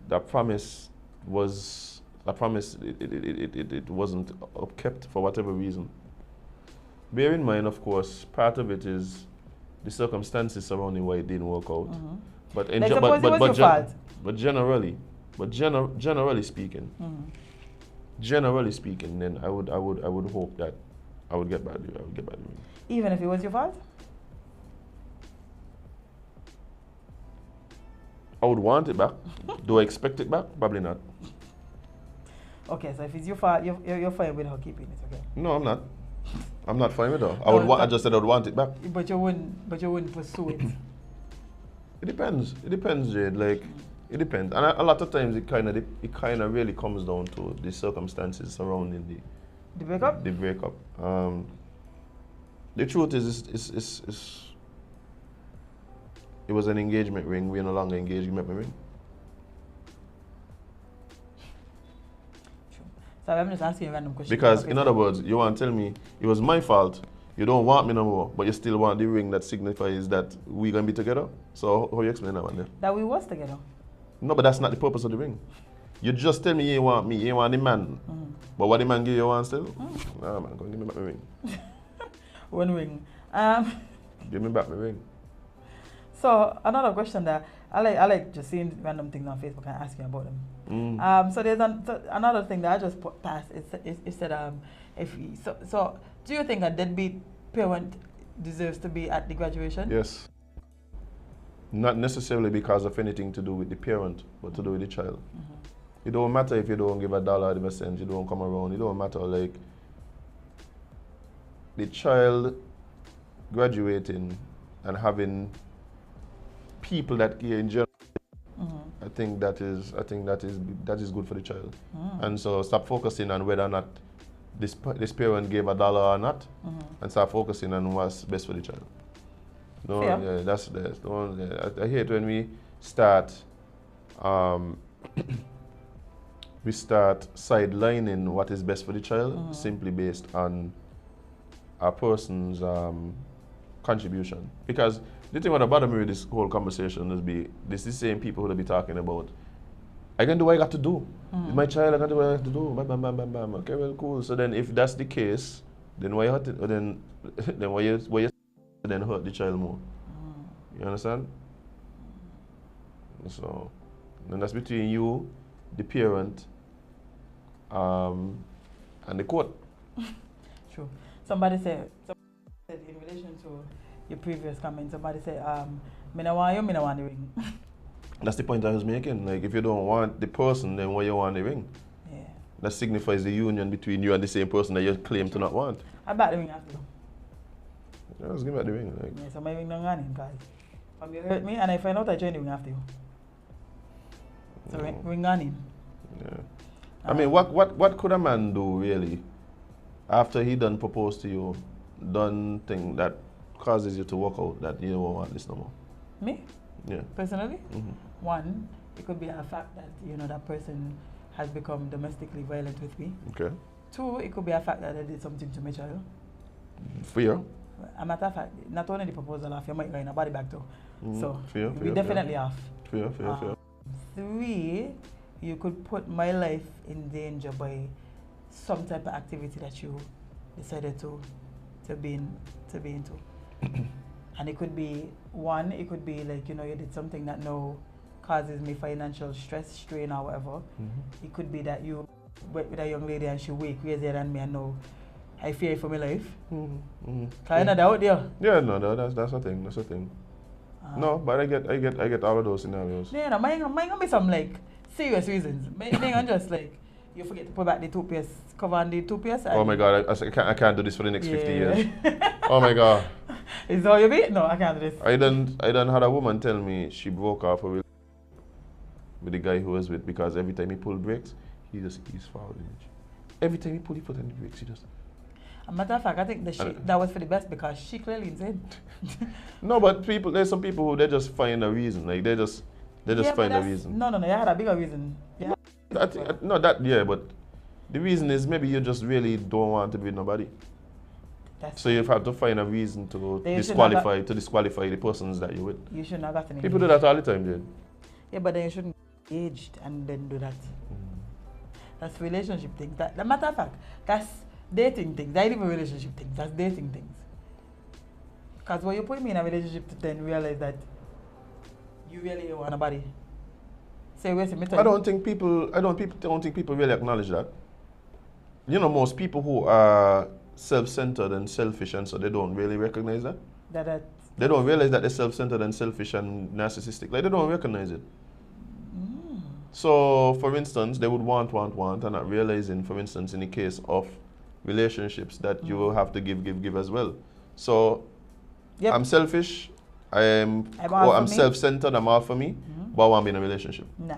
That promise it wasn't upkept for whatever reason. Bear in mind, of course, part of it is the circumstances surrounding why it didn't work out. But Like, suppose it was your fault. but generally speaking, then I would hope that I would get back the ring. Even if it was your fault? I would want it back. Do I expect it back? Probably not. Okay, so if it's your fault, you're fine with her keeping it, okay? No, I'm not. I'm not fine with her. No, I just said I would want it back. But you wouldn't pursue it. It depends. It depends, Jade. Like, it depends. And a lot of times it kind of really comes down to the circumstances surrounding The breakup? the breakup. The truth is it was an engagement ring. We're no longer engaged. You met my ring. So I'm just asking you random questions. Because, in other words, you want to tell me it was my fault. You don't want me no more, but you still want the ring that signifies that we're gonna be together. So how you explain that one then? That we was together. No, but that's not the purpose of the ring. You just tell me you ain't want me, you ain't want the man. But what the man give you want still? Nah, man, go give me back my ring. One ring. Give me back my ring. So another question that I like just seeing random things on Facebook and asking about them. So there's another thing that I just put past. It said so do you think a deadbeat parent deserves to be at the graduation? Yes. Not necessarily because of anything to do with the parent, but to do with the child. It don't matter if you don't give $1 or a cent, you don't come around. It don't matter. Like, the child graduating and having people that care in general, I think that is good for the child. And so stop focusing on whether or not this parent gave $1 or not, and start focusing on what's best for the child. No, yeah, that's the one. Yeah. I hate when we start sidelining what is best for the child simply based on a person's contribution. Because the thing that bother me with this whole conversation is this is the same people who will be talking about, I can do what I got to do. It's my child, I can do what I have to do. Bam, bam, bam, bam, bam. Okay, well, cool. So then if that's the case, then why hurt it? Then why you then hurt the child more? You understand? So then that's between you, the parent, and the court. True. Somebody said in relation to your previous comment, somebody said, me no want you, me no want the ring. That's the point I was making. Like, if you don't want the person, then why you want the ring? Yeah. That signifies the union between you and the same person that you claim to not want. I back the ring after you. Yeah, just give me back the ring. Like. Yeah, so my ring don't gone in, guys. You hurt me and I find out I join the ring after you. So ring gone in. Yeah. I mean, what could a man do really after he done propose to you, done thing that causes you to walk out that you don't want this no more? Me? Yeah. Personally? One, it could be a fact that, that person has become domestically violent with me. Okay. Two, it could be a fact that I did something to my child. Fear. A matter of fact, not only the proposal off, you might go in a body bag too. So, fear, we definitely off. Fear. Three, you could put my life in danger by some type of activity that you decided to be into. And it could be it could be like, you did something that now causes me financial stress, strain or whatever. It could be that you went with a young lady and she way crazier than me and now I fear for my life. Cause you're not out there. Yeah, no, that's a thing. That's a thing. No, but I get all of those scenarios. Yeah, no, mine gonna be some like serious reasons. Mine gonna just like you forget to put back the toothpaste, cover on the toothpaste. Oh my God, I can't do this for the next 50 years. Oh my God. Is that all you beat? No, I can't do this. I done had a woman tell me she broke off with the guy who was with because every time he pulled brakes, he's fouling. Every time he pulled his foot on the brakes, he just. As a matter of fact, I think that was for the best because she clearly insane. No, but there's some people who they just find a reason. Like they just find a reason. No, you had a bigger reason. Yeah. But the reason is maybe you just really don't want to be with nobody. So you have to find a reason to disqualify the persons that you're with. You shouldn't have gotten People do that all the time, dude. Yeah, but then you shouldn't get engaged and then do that. That's relationship things. That matter of fact, that's dating things. That's even relationship things. That's dating things. Because when you put me in a relationship to then realize that you really want a body. Say, wait a minute. I don't think people really acknowledge that. You know, most people who are self-centered and selfish, and so they don't really recognize that. They don't realize that they're self-centered and selfish and narcissistic. Like they don't recognize it. So, for instance, they would want, and not realizing, for instance, in the case of relationships, that you will have to give as well. So, I'm selfish. I'm self-centered. I'm all for me, but I want to be in a relationship. Nah.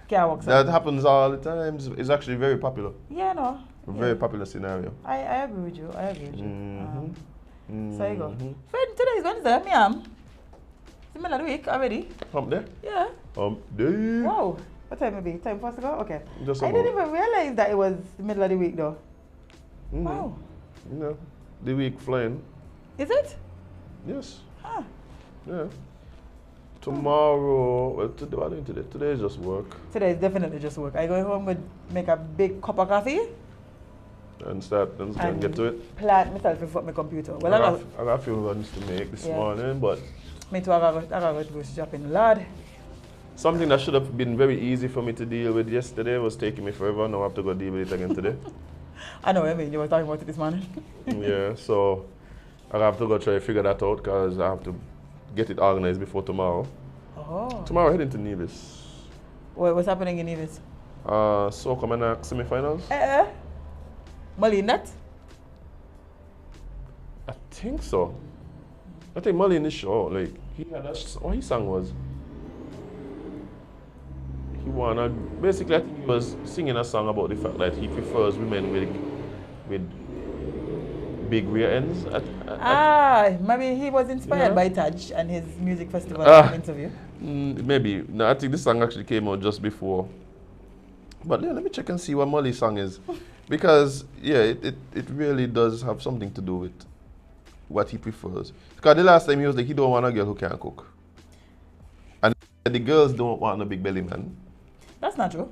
Can't work. That happens all the time. It's actually very popular. Yeah, no. Very popular scenario. I agree with you. So you go. Friend, today is Wednesday. Me am. It's the middle of the week already. Hump day? Yeah. Hump day. Wow. What time it be? Time for us to go? Okay. Just I didn't even realize that it was the middle of the week though. Wow. You know, the week flying. Is it? Yes. Ah. Yeah. Tomorrow, well, today, what are you doing today? Today is just work. Today is definitely just work. I go home and make a big cup of coffee. And get to it. Plant myself in front of my computer. Well, I got a few runs to make this morning, but... Me too, I got to go shopping, lad. Something that should have been very easy for me to deal with yesterday was taking me forever. Now I have to go deal with it again today. I know what I mean. You were talking about it this morning. Yeah, so I have to go try to figure that out because I have to get it organized before tomorrow. Oh. Tomorrow I'm heading to Nevis. What's happening in Nevis? Soca Manak semi-finals. Malin that? I think so. I think Malin is sure. Like what his song was. Basically I think he was singing a song about the fact that he prefers women with big rear ends. Maybe he was inspired by Taj and his music festival interview. Maybe. No, I think this song actually came out just before. But yeah, let me check and see what Molly's song is. Because, yeah, it really does have something to do with what he prefers. Because the last time he was like, he don't want a girl who can't cook. And the girls don't want a big belly man. That's not true.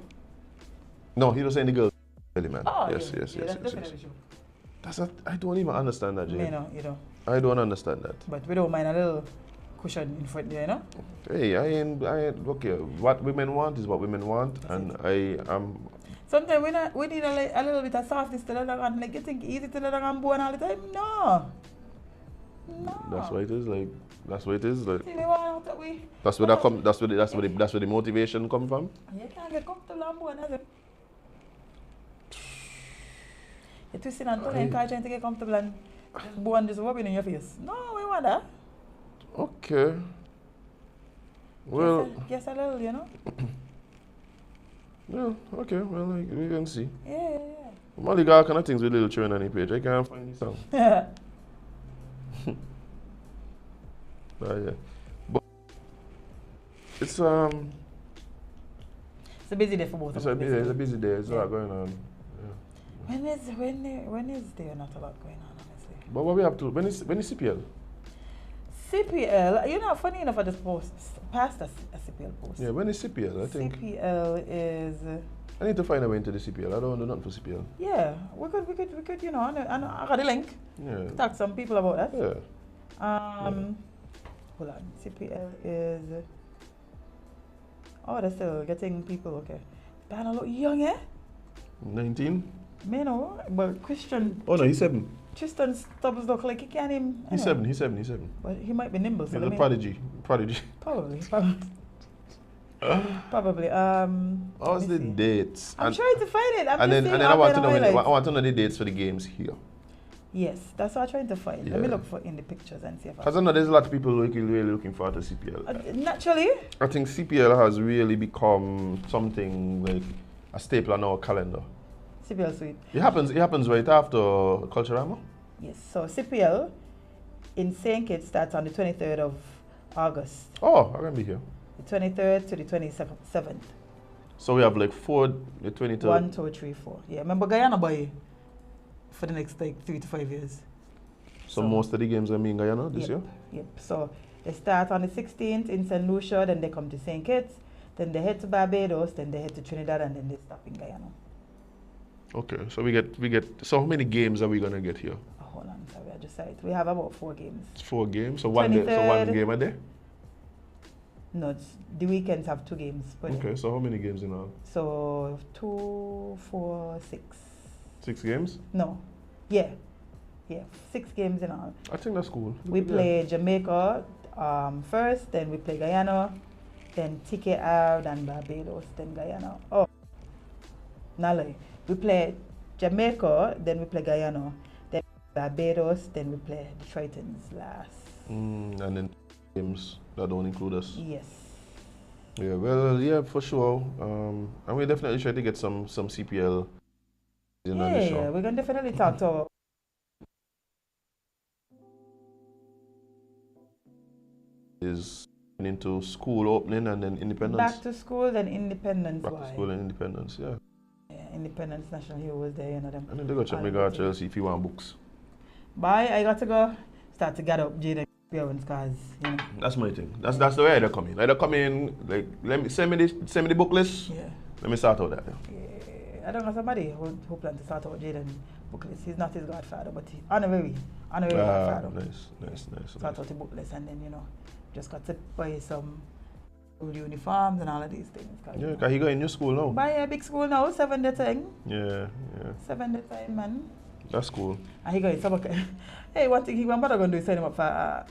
No, he was saying the girls belly man. Oh, yes. That's definitely true. I don't even understand that, Jade. You don't. I don't understand that. But we don't mind a little cushion in front there, you know? Hey, I ain't okay. What women want is what women want, and I am. Sometimes we need a little bit of softness to let her, like you think easy to let her born all the time. No. That's what it is. Like that's what it is. Like see, we want that we. That's where that come. That's where the motivation come from. You can't get comfortable and born, Azem. You're twisting and turning, trying to get comfortable and born just rubbing in your face. No, we want that. Okay. Well. Guess a little, you know. Yeah. Okay. Well, like, we can see. Yeah. Molly got all kind of things with little children on the page. I can't find this song. Yeah. Yeah. But it's a busy day for both of us. It's a busy day. There's a lot going on. Yeah. When is there not a lot going on, honestly? But what we have to when is CPL? CPL, you know, funny enough, I just passed a CPL post. Yeah, when is CPL? I think CPL is I need to find a way into the CPL. I don't do nothing for CPL. Yeah, we could, you know, I got the link. Yeah. Talk to some people about that. Yeah. Hold on. CPL is. Oh, they're still getting people. Okay. Banner look young, eh? 19? Me no, but Christian. Oh no, he's 7. Tristan Stubbs look like he can't even. He's 7. He's 7. But he might be nimble. So He's a prodigy. Prodigy. Probably. Probably. How's the dates? I'm trying to find it. And then I want to know the dates for the games here. Yes, that's what I'm trying to find. Yeah. Let me look for in the pictures and see if Because I know there's a lot of people really looking forward to CPL. Naturally. I think CPL has really become something like a staple on our calendar. CPL Suite. It happens right after Culturama? Yes, so CPL in St. Kitts starts on the 23rd of August. Oh, I can be here. The 23rd to the 27th. So we have like 4, the 23rd. 1, 2, 3, 4. Yeah, remember Guyana boy for the next like 3 to 5 years. So most of the games are in Guyana this year? Yep, so they start on the 16th in St. Lucia, then they come to St. Kitts, then they head to Barbados, then they head to Trinidad, and then they stop in Guyana. Okay, so we get. So how many games are we gonna get here? Oh, hold on, sorry, I just said it. We have about 4 games. It's 4 games. So one day, so 1 game a day. No, the weekends have 2 games. Okay, so how many games in all? So 2, 4, 6. 6 games? No, yeah, 6 games in all. I think that's cool. We play Jamaica first, then we play Guyana, then TKR, then Barbados, then Guyana. Oh, Nale. We play Jamaica, then we play Guyana, then Barbados, then we play the Tritons last. And then games that don't include us. Yes. Yeah, well, yeah, for sure. And we definitely try to get some CPL in on the show. Yeah, we're gonna definitely talk to. Is into school opening and then independence. Back to school, then independence. Back to school and independence, yeah. Yeah, independence, national heroes there, you know them. And then they go check me go Chelsea if you want books. Bye, I got to go start to get up Jade parents because, you know. That's my thing. That's the way they come in. Like they come in, like let me send me the book list. Yeah. Let me start out that. Yeah. I don't know somebody who plan to start out Jade book list. He's not his godfather, but he honorary godfather. Nice. Start out the book list and then, you know, just got to buy some good uniforms and all of these things. Yeah, because he got in new school now. Buy a big school now, 7-day thing. Yeah. 7-day time, man. That's cool. And he got in summer camp. Hey, one thing he was going to do is sign him up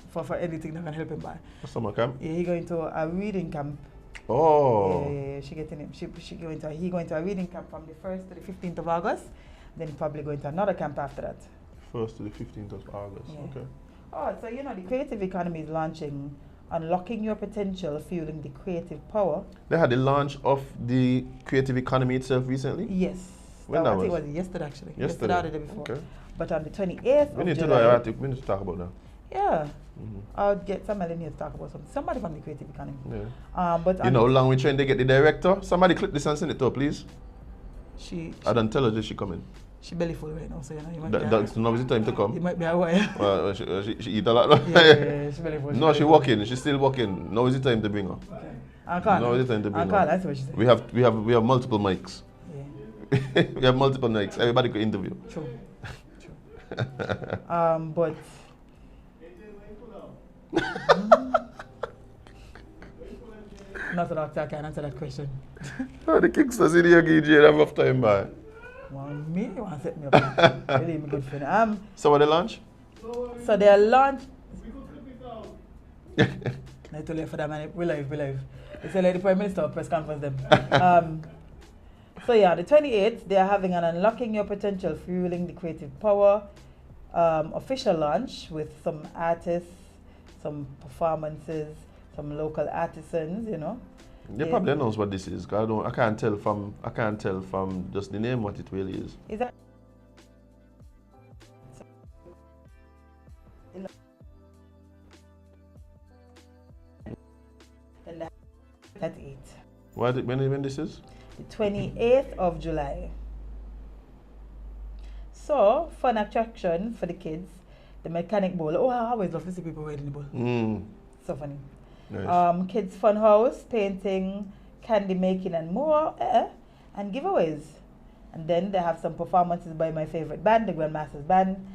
for anything that can help him buy. A summer camp? Yeah, he going to a reading camp. Oh. Yeah, he going to a reading camp from the 1st to the 15th of August. Then probably going to another camp after that. 1st to the 15th of August. Yeah. Okay. Oh, so you know the creative economy is launching Unlocking Your Potential, Fueling the Creative Power. They had the launch of the creative economy itself recently? Yes. When I that think was? it was yesterday actually. Yesterday or the day before. Okay. But on the 28th We of need July. we need to talk about that. Yeah. I'll get somebody here to talk about somebody from the creative economy. Yeah. But You know how long we trying to get the director? Somebody click this and send it to her, please. I don't tell her that she coming. She belly full right now, so you know you might That's now is the time to come. it might be a while. Well, she eat a lot. yeah, she belly full. No, she walking. She's still walking. Now is the time to bring her. Okay. I'll call Now her. is the time to bring I'll call her, her. that's what she said. We have multiple mics. Yeah. We have multiple mics. Everybody could interview. True. But not that I can answer that question. Oh, the kicksters in here give Jade enough time, man. Well, me, you want to set me up. Really, me good friend. So what they launch? So they launch. I told you for that man. We live. They say like the Prime Minister press conference them. So yeah, the 28th they are having an Unlocking Your Potential, Fueling the Creative Power official launch with some artists, some performances, some local artisans. You know. They probably knows what this is. Cause I can't tell from just the name what it really is. Is that? And that's it. When this is? The 28th of July. So, fun attraction for the kids. The mechanic bowl. Oh, I always love to see people riding the bowl. So funny. Nice. Kids fun house, painting, candy making and more. and giveaways. And then they have some performances by my favorite band, the Grandmasters Band,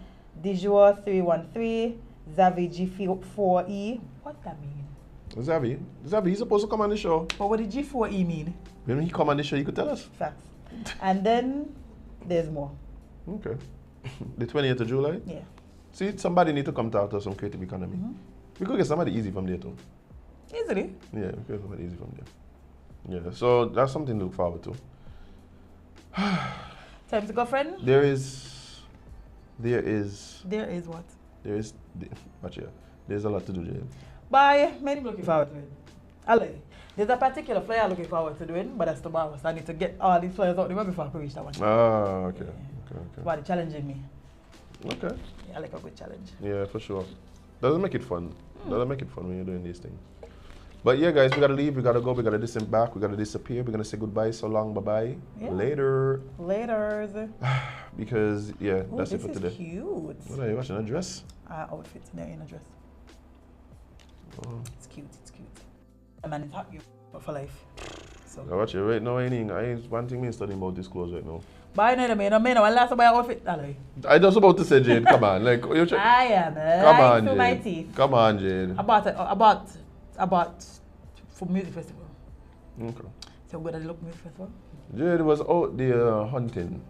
Dijour 313, Zavi G4E. What that mean? Zavi, he's supposed to come on the show. But what did G4E mean? When he come on the show, he could tell us. Facts. And then there's more. Okay. The 20th of July? Yeah. See, somebody need to come talk to us on creative economy. We could get somebody easy from there too. Easily. Yeah, we could get somebody easy from there. Yeah, so that's something to look forward to. Time to go, friend? There is What? watch here. There's a lot to do, Jade. Bye. Many looking forward to it. Ali, there's a particular flyer looking forward to doing, but that's tomorrow. So I need to get all these flyers out the way before I reach that one. Ah, okay. Somebody challenging me. Okay. Yeah, I like a good challenge. Yeah, for sure. Doesn't make it fun. Doesn't make it fun when you're doing these things. But yeah, guys, we gotta leave. We gotta go. We gotta disembark. We gotta disappear. We're gonna say goodbye. So long. Bye bye. Yeah. Later. Laters. Because yeah, Ooh, that's it this for is today. cute. What are you watching? A dress? Outfit. They're in a dress. Oh. It's cute. A man is happy for life. So. I watch it right now. I ain't one thing me studying about this clothes right now. But I know the man. One last buy outfit. Ali. I just about to say, Jade. Come on, like you check. I am Come lying on, through Jade. my teeth. Come on, Jade. About for music festival. Okay. So good at the look music festival. Jade was out there hunting.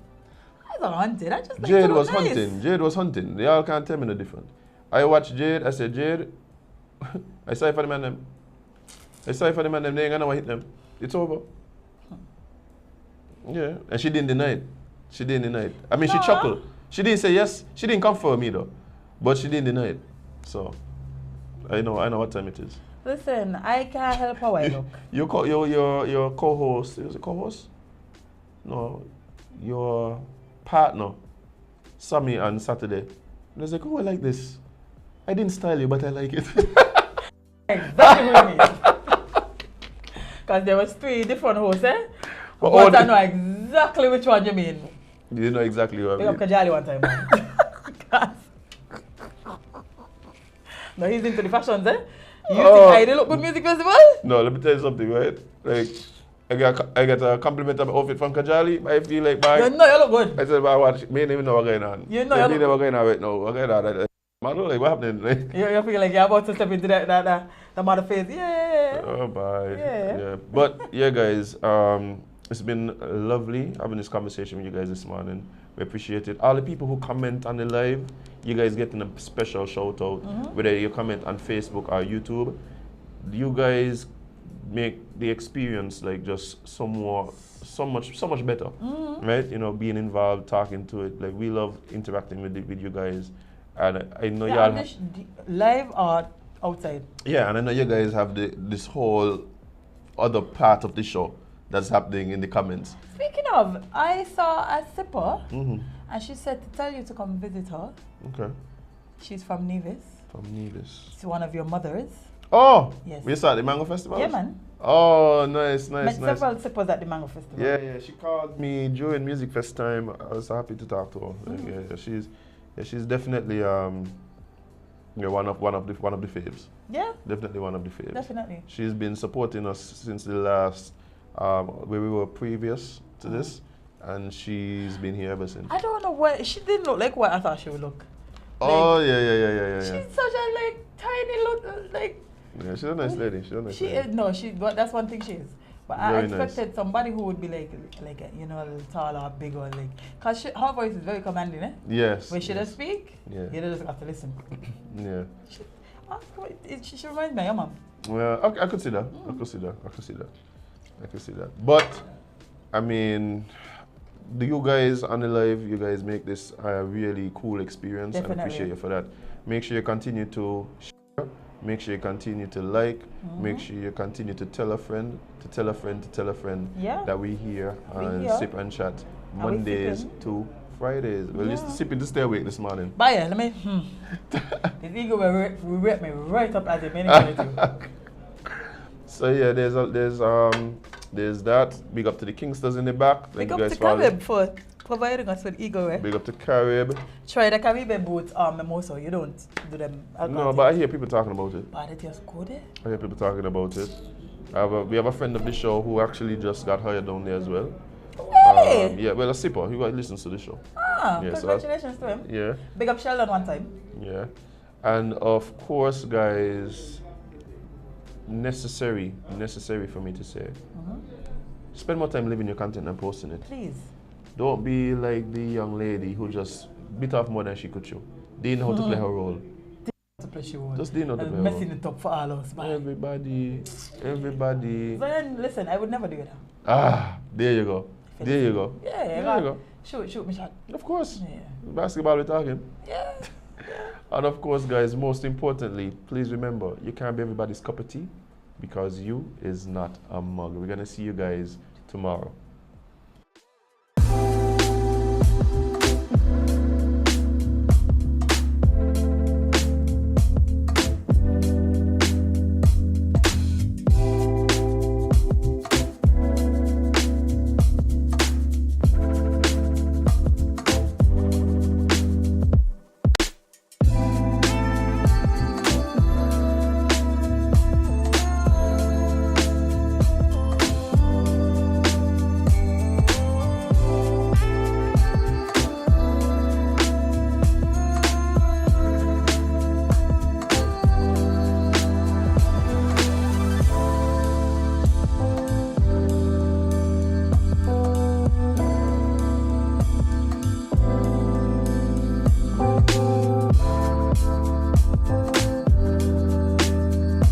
I was hunting. I just like Jade to was look nice. hunting. Jade was hunting. They all can't tell me no different. I watched Jade. I said, Jade. I saw it for the man them. They ain't gonna hit them. It's over. Yeah, and she didn't deny it. She mean, she chuckled. She didn't say yes. She didn't come for me though, but she didn't deny it. So, I know what time it is. Listen, I can't help how I look. Your co-host. Is it co-host? No, your partner saw me on Saturday. And I was like, oh, I like this. I didn't style you, but I like it. Exactly what I mean. Because there was 3 different hosts, eh? But But I know exactly which one you mean. You know exactly what I Pick up mean. Kajali one time, man. No, he's into the fashions, eh? You think I did look good music festival? No, let me tell you something, right? Like, I got a compliment of my outfit from Kajali. I feel like, You know you look good. I said, I watch. Me and him know what's going on. You know me you know what's going on right now. What's going on? Man, like, what happening? Like, You feel like you're about to step into the mother phase. Yeah. oh, bye. Yeah. But yeah, guys, it's been lovely having this conversation with you guys this morning. We appreciate it. All the people who comment on the live, you guys getting a special shout out. Whether you comment on Facebook or YouTube, you guys make the experience like just so much better, right? You know, being involved, talking to it. Like we love interacting with you guys, and I know y'all live or outside. Yeah, and I know you guys have this whole other part of the show that's happening in the comments. Speaking of, I saw a sipper, and she said to tell you to come visit her. Okay. She's from Nevis. From Nevis. She's one of your mothers. Oh, Yes. we saw the Mango Festival? Yeah, man. Oh, nice. Met several sippers at the Mango Festival. Yeah, she called me during Music Fest time. I was happy to talk to her. She's definitely one of the faves. Yeah, Definitely one of the faves. definitely. She's been supporting us since the last where we were previous to this, and she's been here ever since. I don't know where she didn't look like what I thought she would look. Oh yeah. She's such a tiny little Yeah, she's a nice lady. She is but that's one thing she is. But I Very expected somebody who would be like a little taller or bigger, cause her voice is very commanding, eh? Yes. When she does speak, Yeah. you just have to listen. Yeah. She reminds me of your mom. Well, I could see that. I could see that. But I mean, you guys on the live, you guys make this a really cool experience. Definitely. And I appreciate you for that. Make sure you continue to share. Make sure you continue to like. Make sure you continue to tell a friend, to tell a friend, to tell a friend Yeah. that we here We on here. Sip and Chat Are we Mondays sipping? to Fridays. Well, Yeah. just sipping to stay awake this morning. But yeah, let me. His ego will rip me right up as a manager. So yeah, there's that. Big up to the Kingsters in the back. Thank Big you up guys to for all Carib for providing us with ego, eh? Big up to Carib. Try the Caribbean boat mimosa. You don't do them. No, but I hear people talking about it. But it just good, eh? I hear people talking about it. We have a friend of the show who actually just got hired down there as well. Really? Yeah, well, a sipper. He listens to the show. Ah, Yeah, so congratulations to him. Yeah, Big up Sheldon one time. yeah. And of course, guys, necessary for me to say. Spend more time living your content and posting it. Please. Don't be like the young lady who just bit off more than she could chew. Didn't know how to play her role. To play she won. Just didn't know how to And play her messing role. it up for all us, man. Everybody. So then, listen, I would never do that. Ah, there you go. There you go. Yeah, There you go. Shoot me shot. Of course. Yeah. Basketball we're talking. Yeah. And of course, guys, most importantly, please remember, you can't be everybody's cup of tea because you is not a mug. We're going to see you guys tomorrow.